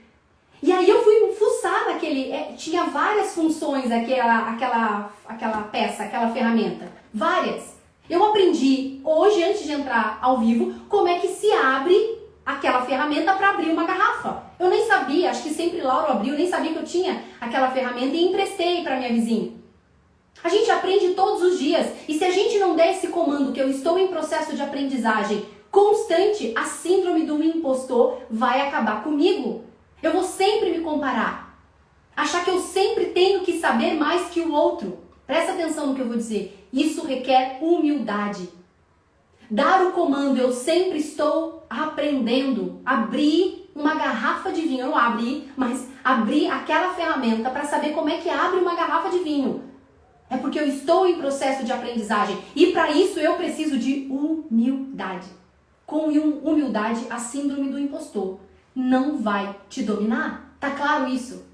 S1: E aí eu fui fuçar naquele, tinha várias funções aquela peça, aquela ferramenta, várias. Eu aprendi hoje, antes de entrar ao vivo, como é que se abre aquela ferramenta para abrir uma garrafa. Eu nem sabia, acho que sempre Lauro abriu, nem sabia que eu tinha aquela ferramenta e emprestei para minha vizinha. A gente aprende todos os dias e se a gente não der esse comando que eu estou em processo de aprendizagem constante, a síndrome do impostor vai acabar comigo. Eu vou sempre me comparar, achar que eu sempre tenho que saber mais que o outro. Presta atenção no que eu vou dizer. Isso requer humildade. Dar o comando, eu sempre estou aprendendo. Abrir uma garrafa de vinho, eu não abri, mas abrir aquela ferramenta para saber como é que abre uma garrafa de vinho. É porque eu estou em processo de aprendizagem. E para isso eu preciso de humildade. Com humildade, a síndrome do impostor não vai te dominar. Tá claro isso?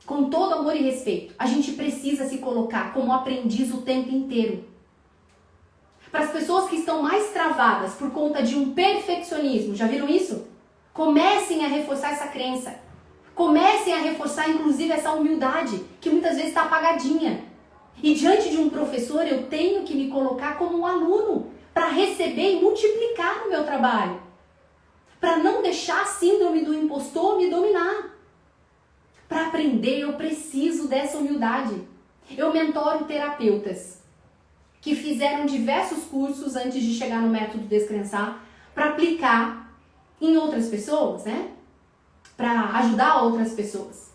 S1: Com todo amor e respeito, a gente precisa se colocar como aprendiz o tempo inteiro. Para as pessoas que estão mais travadas por conta de um perfeccionismo, já viram isso? Comecem a reforçar essa crença. Comecem a reforçar, inclusive, essa humildade, que muitas vezes está apagadinha. E diante de um professor, eu tenho que me colocar como um aluno para receber e multiplicar no meu trabalho. Para não deixar a síndrome do impostor me dominar. Para aprender, eu preciso dessa humildade. Eu mentoro terapeutas que fizeram diversos cursos antes de chegar no método Descrençar para aplicar em outras pessoas, né? Para ajudar outras pessoas.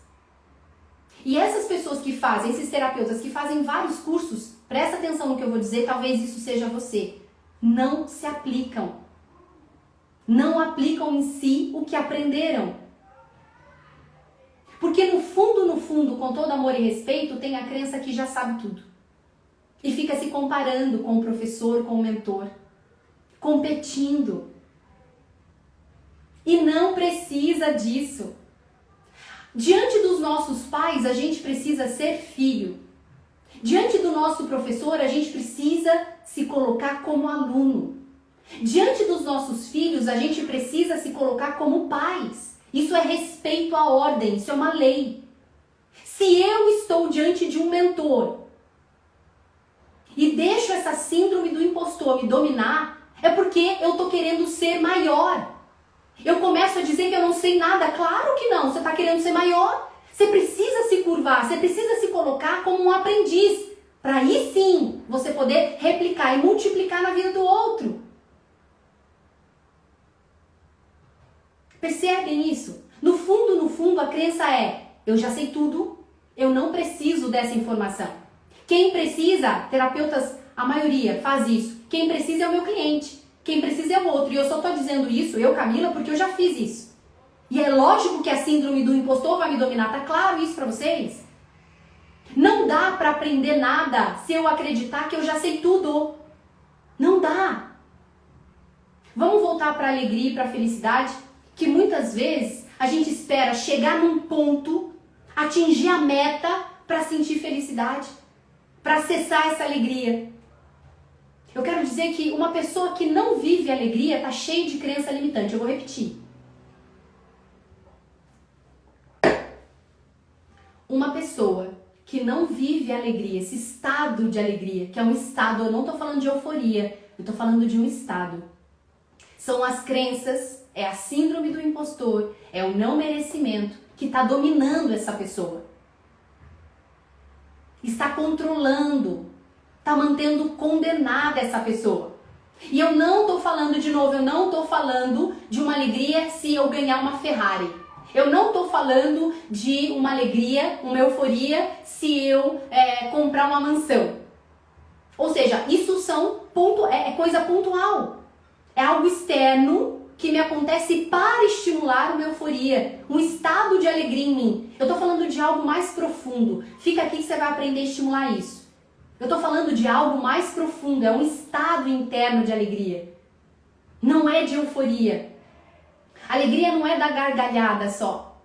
S1: E essas pessoas que fazem, esses terapeutas que fazem vários cursos, presta atenção no que eu vou dizer, talvez isso seja você. Não se aplicam. Não aplicam em si o que aprenderam. Porque no fundo, com todo amor e respeito, tem a crença que já sabe tudo. E fica se comparando com o professor, com o mentor. Competindo. E não precisa disso. Diante dos nossos pais, a gente precisa ser filho. Diante do nosso professor, a gente precisa se colocar como aluno. Diante dos nossos filhos, a gente precisa se colocar como pais. Isso é respeito à ordem, isso é uma lei. Se eu estou diante de um mentor e deixo essa síndrome do impostor me dominar, é porque eu estou querendo ser maior. Eu começo a dizer que eu não sei nada. Claro que não, você está querendo ser maior. Você precisa se curvar, você precisa se colocar como um aprendiz. Para aí sim, você poder replicar e multiplicar na vida do outro. Percebem isso? No fundo, a crença é: eu já sei tudo, eu não preciso dessa informação. Quem precisa, terapeutas, a maioria faz isso. Quem precisa é o meu cliente. Quem precisa é o outro. E eu só estou dizendo isso, eu, Camila, porque eu já fiz isso. E é lógico que a síndrome do impostor vai me dominar. Tá claro isso para vocês? Não dá para aprender nada se eu acreditar que eu já sei tudo. Não dá. Vamos voltar para a alegria e para a felicidade, que muitas vezes a gente espera chegar num ponto, atingir a meta para sentir felicidade, para acessar essa alegria. Eu quero dizer que uma pessoa que não vive alegria está cheia de crença limitante. Eu vou repetir. Uma pessoa que não vive alegria, esse estado de alegria, que é um estado, eu não estou falando de euforia, eu estou falando de um estado. São as crenças, é a síndrome do impostor, é o não merecimento que está dominando essa pessoa. Está controlando, está mantendo condenada essa pessoa. E eu não estou falando, de novo, eu não estou falando de uma alegria se eu ganhar uma Ferrari. Eu não estou falando de uma alegria, uma euforia se eu comprar uma mansão. Ou seja, isso é coisa pontual. É algo externo que me acontece para estimular uma euforia, um estado de alegria em mim. Eu estou falando de algo mais profundo. Fica aqui que você vai aprender a estimular isso. Eu estou falando de algo mais profundo, é um estado interno de alegria. Não é de euforia. Alegria não é da gargalhada só.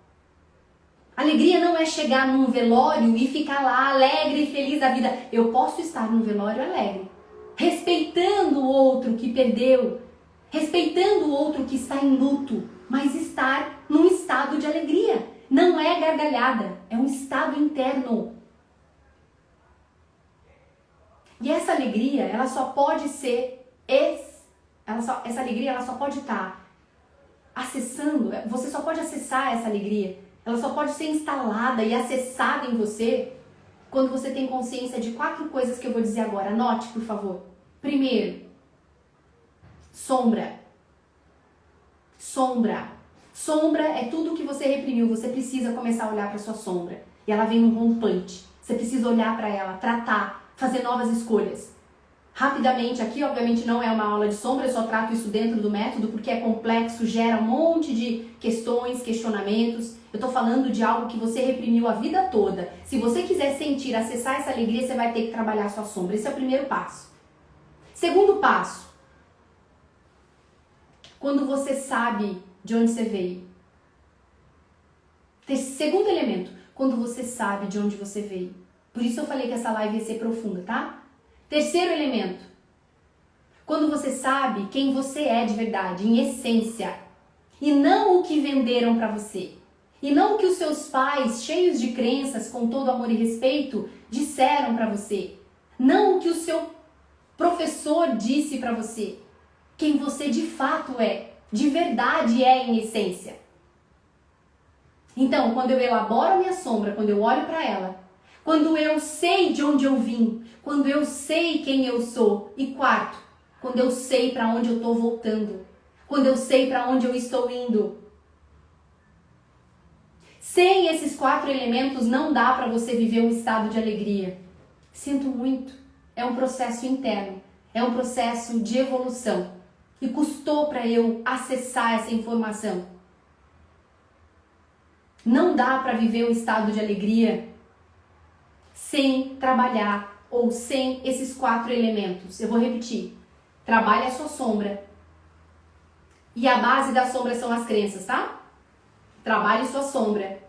S1: Alegria não é chegar num velório e ficar lá alegre e feliz da vida. Eu posso estar num velório alegre, respeitando o outro que perdeu, respeitando o outro que está em luto, mas estar num estado de alegria. Não é gargalhada, é um estado interno. E essa alegria, ela só pode ser, essa alegria ela só pode estar acessando, você só pode acessar essa alegria, ela só pode ser instalada e acessada em você quando você tem consciência de 4 coisas que eu vou dizer agora. Anote, por favor. Primeiro, sombra. Sombra. Sombra é tudo que você reprimiu. Você precisa começar a olhar para sua sombra. E ela vem num rompante. Você precisa olhar para ela, tratar, fazer novas escolhas. Rapidamente, aqui obviamente não é uma aula de sombra, eu só trato isso dentro do método porque é complexo, gera um monte de questões, questionamentos. Eu tô falando de algo que você reprimiu a vida toda. Se você quiser sentir, acessar essa alegria, você vai ter que trabalhar a sua sombra. Esse é o primeiro passo. Segundo passo, quando você sabe de onde você veio. Segundo elemento, quando você sabe de onde você veio. Por isso eu falei que essa live ia ser profunda, tá? Terceiro elemento, quando você sabe quem você é de verdade, em essência, e não o que venderam pra você, e não o que os seus pais, cheios de crenças, com todo amor e respeito, disseram pra você, não o que o seu professor disse pra você, quem você de fato é, de verdade é em essência. Então, quando eu elaboro a minha sombra, quando eu olho pra ela, quando eu sei de onde eu vim, quando eu sei quem eu sou. E quarto, quando eu sei para onde eu estou voltando, quando eu sei para onde eu estou indo. Sem esses 4 elementos não dá para você viver um estado de alegria. Sinto muito, é um processo interno, é um processo de evolução. E custou para eu acessar essa informação. Não dá para viver um estado de alegria sem trabalhar ou sem esses 4 elementos. Eu vou repetir. Trabalhe a sua sombra. E a base da sombra são as crenças, tá? Trabalhe sua sombra.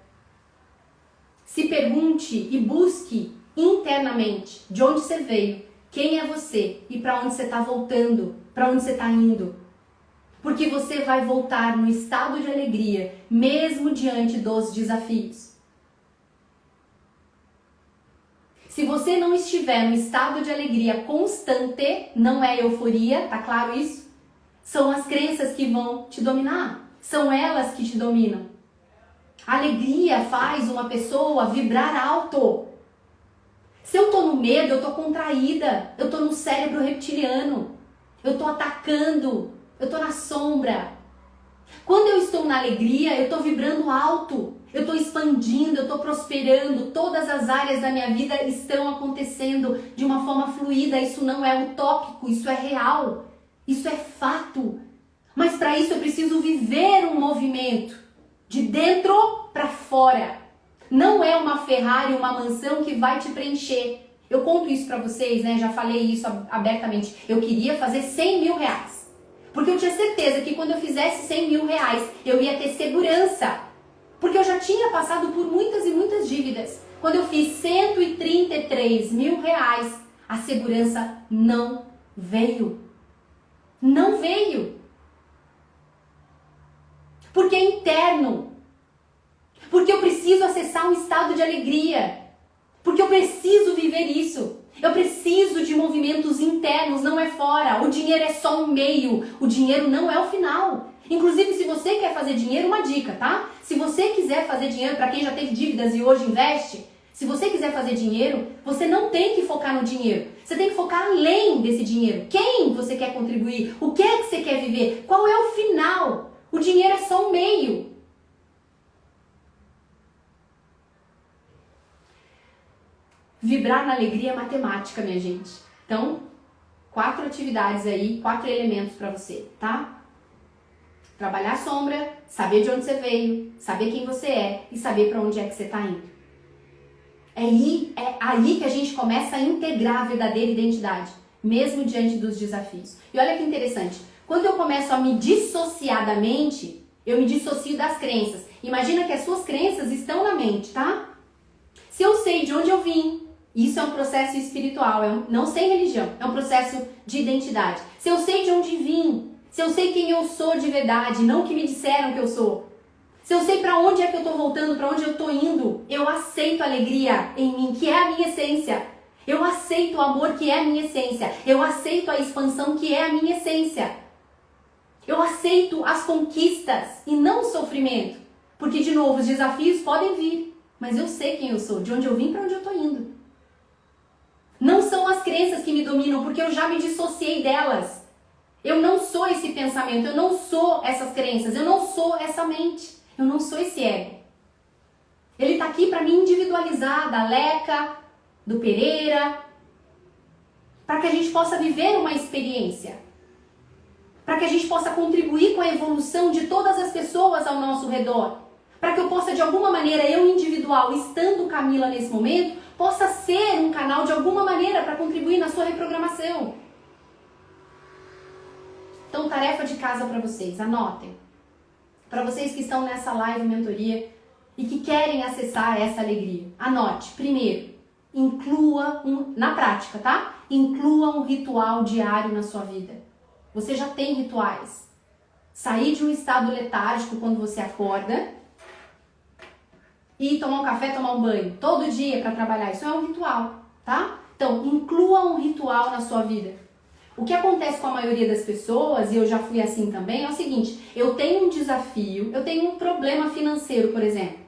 S1: Se pergunte e busque internamente de onde você veio, quem é você e para onde você está voltando, para onde você está indo. Porque você vai voltar no estado de alegria, mesmo diante dos desafios. Se você não estiver no estado de alegria constante, não é euforia, tá claro isso? São as crenças que vão te dominar, são elas que te dominam. A alegria faz uma pessoa vibrar alto. Se eu tô no medo, eu tô contraída, eu tô no cérebro reptiliano, eu tô atacando, eu tô na sombra. Quando eu estou na alegria, eu tô vibrando alto. Eu estou expandindo, eu estou prosperando, todas as áreas da minha vida estão acontecendo de uma forma fluida. Isso não é utópico, isso é real, isso é fato. Mas para isso eu preciso viver um movimento de dentro para fora. Não é uma Ferrari, uma mansão que vai te preencher. Eu conto isso para vocês, né? Já falei isso abertamente. Eu queria fazer 100 mil reais. Porque eu tinha certeza que quando eu fizesse 100 mil reais, eu ia ter segurança. Porque eu já tinha passado por muitas e muitas dívidas. Quando eu fiz 133 mil reais, a segurança não veio. Não veio. Porque é interno. Porque eu preciso acessar um estado de alegria. Porque eu preciso viver isso. Eu preciso de movimentos internos, não é fora. O dinheiro é só um meio. O dinheiro não é o final. Inclusive, se você quer fazer dinheiro, uma dica, tá? Se você quiser fazer dinheiro, para quem já teve dívidas e hoje investe, se você quiser fazer dinheiro, você não tem que focar no dinheiro. Você tem que focar além desse dinheiro. Quem você quer contribuir? O que é que você quer viver? Qual é o final? O dinheiro é só um meio. Vibrar na alegria é matemática, minha gente. Então, 4 atividades aí, 4 elementos para você, tá? Trabalhar a sombra, saber de onde você veio, saber quem você é e saber para onde é que você está indo. É aí que a gente começa a integrar a verdadeira identidade, mesmo diante dos desafios. E olha que interessante, quando eu começo a me dissociar da mente, eu me dissocio das crenças. Imagina que as suas crenças estão na mente, tá? Se eu sei de onde eu vim, isso é um processo espiritual, não sem religião, é um processo de identidade. Se eu sei de onde vim, se eu sei quem eu sou de verdade, não o que me disseram que eu sou. Se eu sei para onde é que eu estou voltando, para onde eu estou indo, eu aceito a alegria em mim, que é a minha essência. Eu aceito o amor, que é a minha essência. Eu aceito a expansão, que é a minha essência. Eu aceito as conquistas e não o sofrimento. Porque, de novo, os desafios podem vir, mas eu sei quem eu sou, de onde eu vim, para onde eu estou indo. Não são as crenças que me dominam, porque eu já me dissociei delas. Eu não sou esse pensamento, eu não sou essas crenças, eu não sou essa mente, eu não sou esse ego. Ele está aqui para me individualizar, da Leca, do Pereira, para que a gente possa viver uma experiência, para que a gente possa contribuir com a evolução de todas as pessoas ao nosso redor, para que eu possa, de alguma maneira, eu individual, estando Camila nesse momento, possa ser um canal de alguma maneira para contribuir na sua reprogramação. Então, tarefa de casa para vocês, anotem. Para vocês que estão nessa live mentoria e que querem acessar essa alegria, anote. Primeiro, inclua na prática, tá? Inclua um ritual diário na sua vida. Você já tem rituais. Sair de um estado letárgico quando você acorda e tomar um café, tomar um banho todo dia para trabalhar. Isso é um ritual, tá? Então, inclua um ritual na sua vida. O que acontece com a maioria das pessoas, e eu já fui assim também, é o seguinte: eu tenho um desafio, eu tenho um problema financeiro, por exemplo.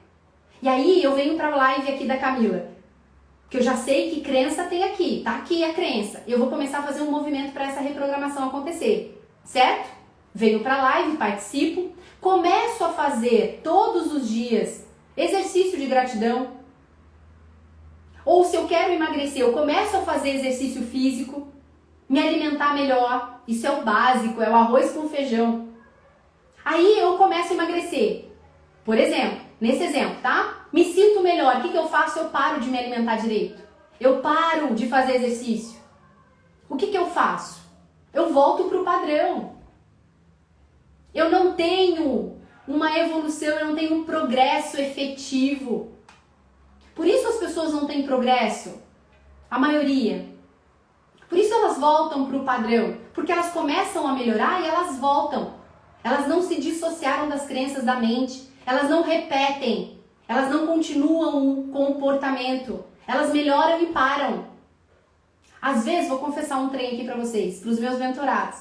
S1: E aí eu venho para a live aqui da Camila, que eu já sei que crença tem aqui, tá aqui a crença. Eu vou começar a fazer um movimento para essa reprogramação acontecer, certo? Venho para a live, participo, começo a fazer todos os dias exercício de gratidão. Ou se eu quero emagrecer, eu começo a fazer exercício físico, me alimentar melhor. Isso é o básico, é o arroz com feijão. Aí eu começo a emagrecer. Por exemplo, nesse exemplo, tá? Me sinto melhor. O que eu faço? Eu paro de me alimentar direito. Eu paro de fazer exercício. O que eu faço? Eu volto para o padrão. Eu não tenho uma evolução, eu não tenho um progresso efetivo. Por isso as pessoas não têm progresso. A maioria. Por isso elas voltam para o padrão. Porque elas começam a melhorar e elas voltam. Elas não se dissociaram das crenças da mente. Elas não repetem. Elas não continuam o comportamento. Elas melhoram e param. Às vezes, vou confessar um trem aqui para vocês, para os meus mentorados.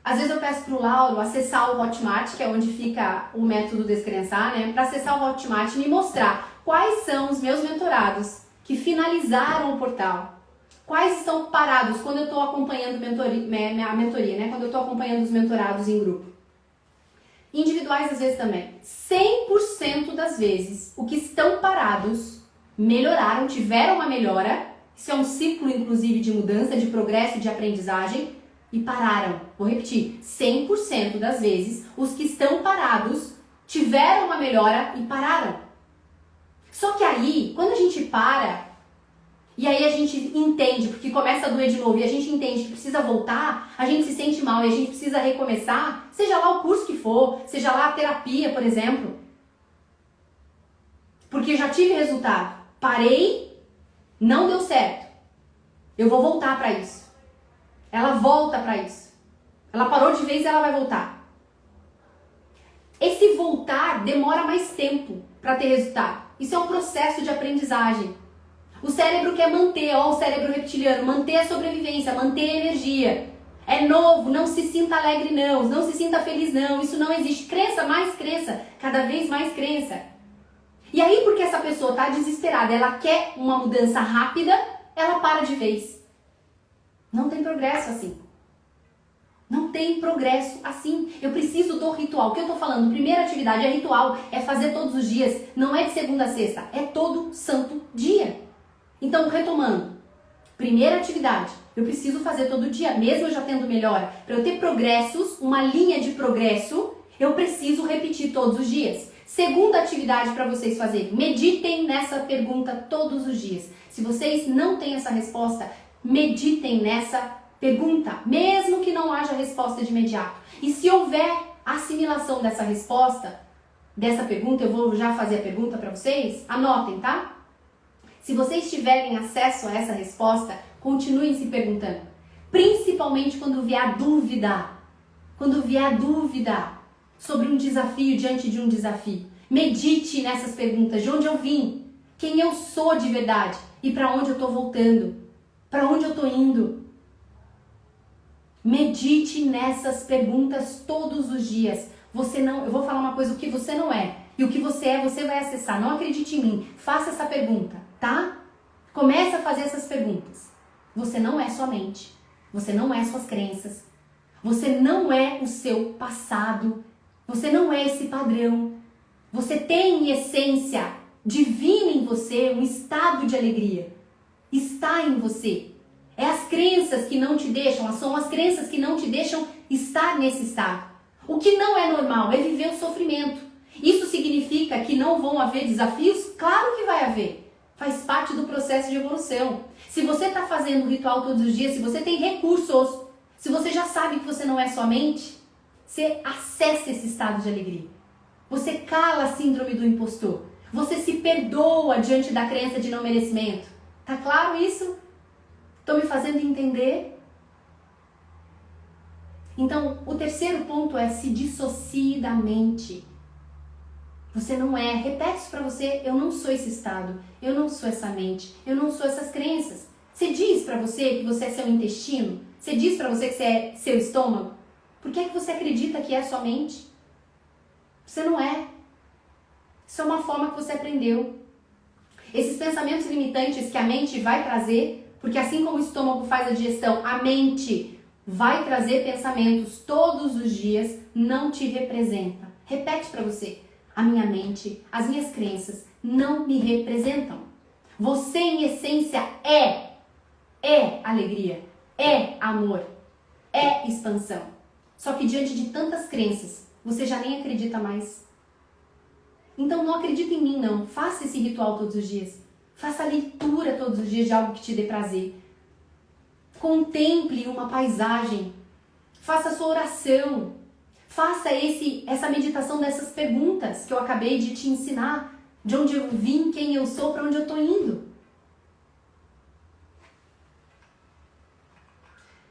S1: Às vezes eu peço para o Lauro acessar o Hotmart, que é onde fica o método Descrençar, né? Para acessar o Hotmart e me mostrar quais são os meus mentorados que finalizaram o portal. Quais estão parados quando eu estou acompanhando a mentoria, né? Quando eu estou acompanhando os mentorados em grupo. Individuais às vezes também. 100% das vezes, o que estão parados melhoraram, tiveram uma melhora. Isso é um ciclo, inclusive, de mudança, de progresso, de aprendizagem. E pararam. Vou repetir. 100% das vezes, os que estão parados tiveram uma melhora e pararam. Só que aí, quando a gente para, e aí a gente entende, porque começa a doer de novo, e a gente entende que precisa voltar, a gente se sente mal e a gente precisa recomeçar, seja lá o curso que for, seja lá a terapia, por exemplo. Porque já tive resultado. Parei, não deu certo. Eu vou voltar para isso. Ela volta para isso. Ela parou de vez e ela vai voltar. Esse voltar demora mais tempo para ter resultado. Isso é um processo de aprendizagem. O cérebro quer manter, ó, o cérebro reptiliano, manter a sobrevivência, manter a energia. É novo, não se sinta alegre não se sinta feliz não, isso não existe. Crença, mais crença, cada vez mais crença. E aí, porque essa pessoa está desesperada, ela quer uma mudança rápida, ela para de vez. Não tem progresso assim. Não tem progresso assim. Eu preciso do ritual. O que eu tô falando? Primeira atividade é ritual, é fazer todos os dias. Não é de segunda a sexta, é todo santo dia. Então, retomando. Primeira atividade, eu preciso fazer todo dia, mesmo eu já tendo melhora. Para eu ter progressos, uma linha de progresso, eu preciso repetir todos os dias. Segunda atividade para vocês fazerem. Meditem nessa pergunta todos os dias. Se vocês não têm essa resposta, meditem nessa pergunta, mesmo que não haja resposta de imediato. E se houver assimilação dessa resposta, dessa pergunta, eu vou já fazer a pergunta para vocês, anotem, tá? Se vocês tiverem acesso a essa resposta, continuem se perguntando. Principalmente quando vier dúvida. Quando vier dúvida sobre um desafio, diante de um desafio. Medite nessas perguntas. De onde eu vim? Quem eu sou de verdade? E para onde eu estou voltando? Para onde eu estou indo? Medite nessas perguntas todos os dias. Eu vou falar uma coisa, o que você não é. E o que você é, você vai acessar. Não acredite em mim. Faça essa pergunta, tá? Comece a fazer essas perguntas. Você não é sua mente. Você não é suas crenças. Você não é o seu passado. Você não é esse padrão. Você tem essência divina em você, um estado de alegria. Está em você. É as crenças que não te deixam, são as crenças que não te deixam estar nesse estado. O que não é normal é viver o sofrimento. Isso significa que não vão haver desafios? Claro que vai haver. Faz parte do processo de evolução. Se você está fazendo o ritual todos os dias, se você tem recursos, se você já sabe que você não é só mente, você acessa esse estado de alegria. Você cala a síndrome do impostor. Você se perdoa diante da crença de não merecimento. Tá claro isso? Estou me fazendo entender? Então, o terceiro ponto é se dissocie da mente. Você não é. Repete isso pra você. Eu não sou esse estado. Eu não sou essa mente. Eu não sou essas crenças. Você diz pra você que você é seu intestino? Você diz pra você que você é seu estômago? Por que é que você acredita que é sua mente? Você não é. Isso é uma forma que você aprendeu. Esses pensamentos limitantes que a mente vai trazer, porque assim como o estômago faz a digestão, a mente vai trazer pensamentos todos os dias, não te representa. Repete pra você. A minha mente, as minhas crenças não me representam. Você, em essência, é alegria, é amor, é expansão. Só que diante de tantas crenças, você já nem acredita mais. Então não acredita em mim, não. Faça esse ritual todos os dias. Faça a leitura todos os dias de algo que te dê prazer. Contemple uma paisagem. Faça a sua oração. Faça essa meditação dessas perguntas que eu acabei de te ensinar. De onde eu vim, quem eu sou, para onde eu estou indo.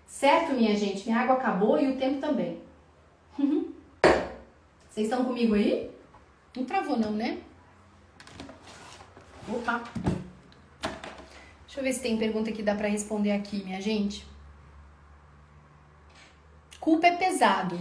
S1: Certo, minha gente? Minha água acabou e o tempo também. Vocês estão comigo aí? Não travou não, né? Opa! Deixa eu ver se tem pergunta que dá pra responder aqui, minha gente. Culpa é pesado.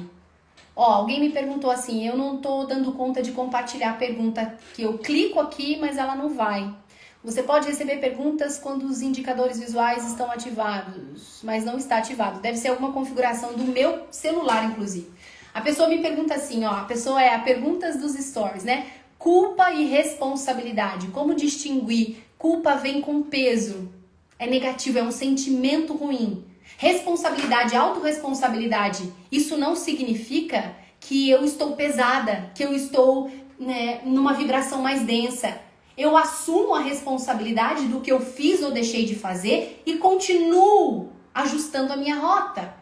S1: Ó, alguém me perguntou assim, eu não tô dando conta de compartilhar a pergunta que eu clico aqui, mas ela não vai. Você pode receber perguntas quando os indicadores visuais estão ativados, mas não está ativado. Deve ser alguma configuração do meu celular, inclusive. A pessoa me pergunta assim, ó, a pessoa é a perguntas dos stories, né? Culpa e responsabilidade. Como distinguir? Culpa vem com peso. É negativo, é um sentimento ruim. Responsabilidade, autorresponsabilidade. Isso não significa que eu estou pesada, que eu estou, né, numa vibração mais densa. Eu assumo a responsabilidade do que eu fiz ou deixei de fazer e continuo ajustando a minha rota.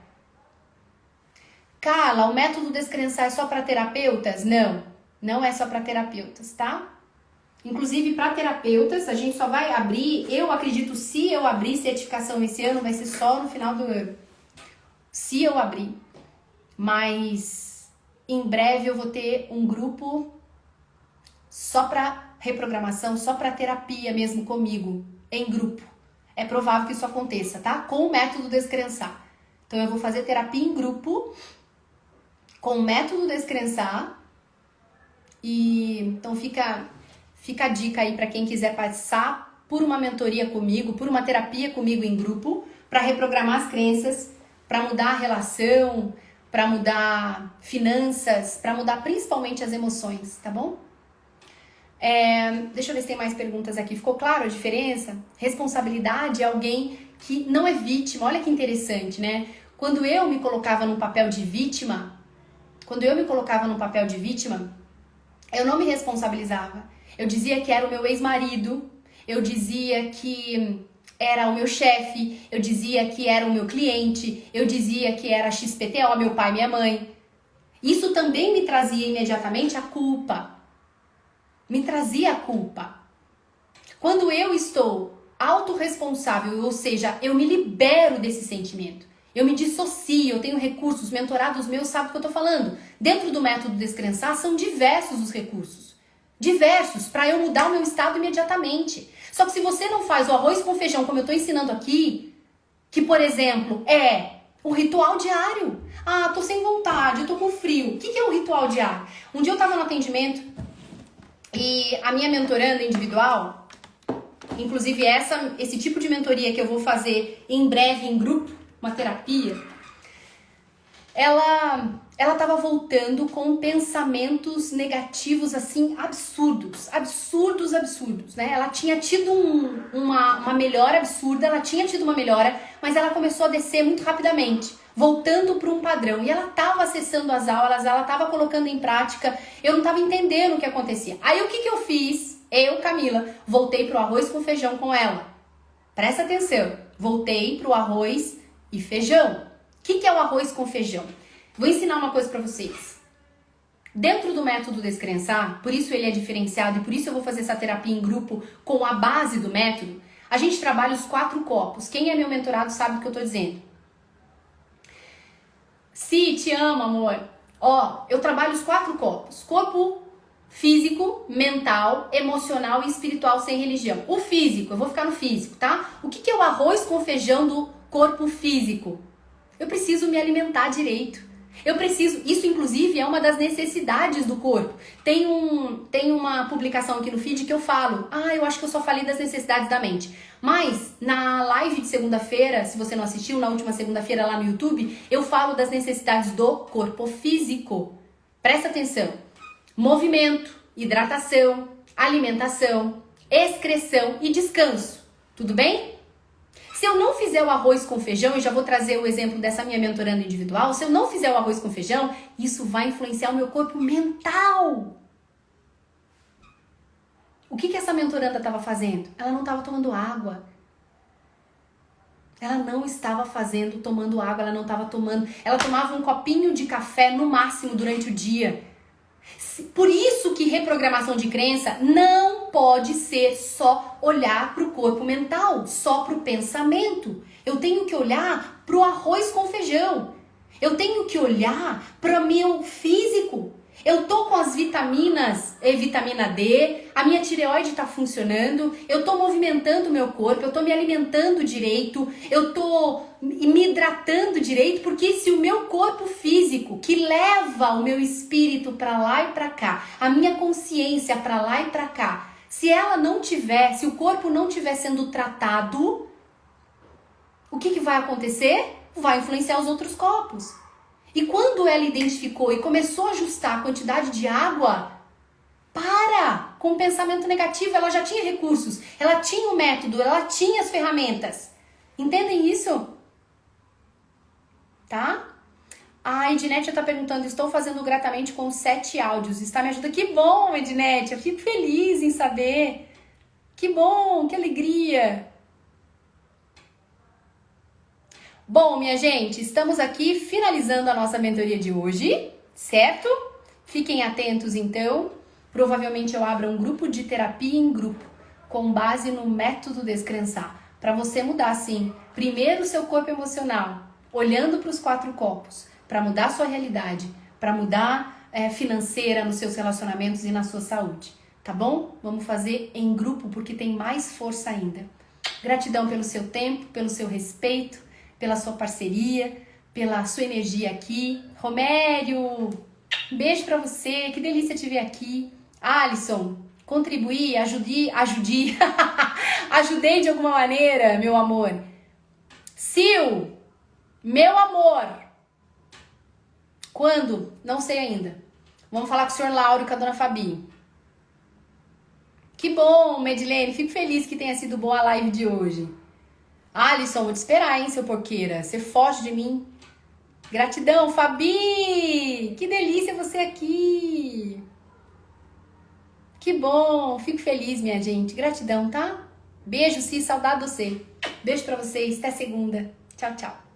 S1: Carla, o método Descrençar é só para terapeutas? Não, não é só para terapeutas, tá? Inclusive, para terapeutas, a gente só vai abrir, eu acredito, se eu abrir certificação esse ano, vai ser só no final do ano. Se eu abrir. Mas, em breve, eu vou ter um grupo só para reprogramação, só para terapia mesmo comigo, em grupo. É provável que isso aconteça, tá? Com o método Descrençar. Então, eu vou fazer terapia em grupo, com o método Descrençar. E então fica a dica aí para quem quiser passar por uma mentoria comigo, por uma terapia comigo em grupo, para reprogramar as crenças, para mudar a relação, para mudar finanças, para mudar principalmente as emoções, tá bom? Deixa eu ver se tem mais perguntas aqui. Ficou claro a diferença? Responsabilidade é alguém que não é vítima. Olha que interessante, né? Quando eu me colocava num papel de vítima, eu não me responsabilizava. Eu dizia que era o meu ex-marido, eu dizia que era o meu chefe, eu dizia que era o meu cliente, eu dizia que era XPTO, meu pai e minha mãe. Isso também me trazia imediatamente a culpa. Me trazia a culpa. Quando eu estou autorresponsável, ou seja, eu me libero desse sentimento, eu me dissocio, eu tenho recursos, mentorados meus sabem o que eu estou falando. Dentro do método Descrençar são diversos os recursos. Diversos, para eu mudar o meu estado imediatamente. Só que se você não faz o arroz com feijão, como eu estou ensinando aqui, que, por exemplo, é o ritual diário. Ah, tô sem vontade, eu tô com frio. O que é um ritual diário? Um dia eu estava no atendimento e a minha mentoranda individual, inclusive esse tipo de mentoria que eu vou fazer em breve em grupo, uma terapia, ela ela estava voltando com pensamentos negativos, assim, absurdos, né? Ela tinha tido uma melhora absurda, ela tinha tido uma melhora, mas ela começou a descer muito rapidamente, voltando para um padrão. E ela estava acessando as aulas, ela estava colocando em prática, eu não estava entendendo o que acontecia. Aí o que eu fiz? Eu, Camila, voltei pro arroz com feijão com ela. Presta atenção, voltei pro arroz e feijão. O que é o arroz com feijão? Vou ensinar uma coisa para vocês. Dentro do método Descrençar, por isso ele é diferenciado e por isso eu vou fazer essa terapia em grupo com a base do método, a gente trabalha os 4 copos. Quem é meu mentorado sabe o que eu tô dizendo. Si, te amo, amor. Ó, eu trabalho os 4 copos. Corpo físico, mental, emocional e espiritual sem religião. O físico, eu vou ficar no físico, tá? O que é o arroz com feijão do corpo físico? Eu preciso me alimentar direito. Eu preciso, isso inclusive é uma das necessidades do corpo. Tem uma publicação aqui no feed que eu falo, eu acho que eu só falei das necessidades da mente. Mas na live de segunda-feira, se você não assistiu, na última segunda-feira lá no YouTube, eu falo das necessidades do corpo físico. Presta atenção. Movimento, hidratação, alimentação, excreção e descanso. Tudo bem? Se eu não fizer o arroz com feijão, e já vou trazer o exemplo dessa minha mentoranda individual, se eu não fizer o arroz com feijão, isso vai influenciar o meu corpo mental. O que essa mentoranda estava fazendo? Ela não estava tomando água. Ela não estava tomando água, ela não estava tomando. Ela tomava um copinho de café no máximo durante o dia. Por isso que reprogramação de crença não pode ser só olhar para o corpo mental, só para o pensamento. Eu tenho que olhar para o arroz com feijão. Eu tenho que olhar para o meu físico. Eu tô com as vitaminas, vitamina D, a minha tireoide está funcionando, eu tô movimentando o meu corpo, eu tô me alimentando direito, eu tô me hidratando direito, porque se o meu corpo físico, que leva o meu espírito para lá e para cá, a minha consciência para lá e para cá, se o corpo não estiver sendo tratado, o que vai acontecer? Vai influenciar os outros corpos. E quando ela identificou e começou a ajustar a quantidade de água, com o pensamento negativo, ela já tinha recursos, ela tinha o método, ela tinha as ferramentas. Entendem isso? Tá? A Ednete está perguntando, estou fazendo gratamente com 7 áudios, está me ajudando? Que bom, Ednete, eu fico feliz em saber. Que bom, que alegria. Bom, minha gente, estamos aqui finalizando a nossa mentoria de hoje, certo? Fiquem atentos, então. Provavelmente eu abro um grupo de terapia em grupo, com base no método Descrençar, para você mudar, sim, primeiro o seu corpo emocional, olhando para os 4 copos, para mudar a sua realidade, para mudar financeira nos seus relacionamentos e na sua saúde, tá bom? Vamos fazer em grupo, porque tem mais força ainda. Gratidão pelo seu tempo, pelo seu respeito, pela sua parceria, pela sua energia aqui. Romério, um beijo pra você, que delícia te ver aqui. Alisson, contribuí, ajudei de alguma maneira, meu amor. Sil, meu amor. Quando? Não sei ainda. Vamos falar com o senhor Lauro e com a dona Fabi. Que bom, Medilene, fico feliz que tenha sido boa a live de hoje. Alisson, vou te esperar, hein, seu porqueira. Você foge de mim. Gratidão, Fabi! Que delícia você aqui! Que bom! Fico feliz, minha gente. Gratidão, tá? Beijo, Cis. Saudade de você. Beijo pra vocês. Até segunda. Tchau, tchau.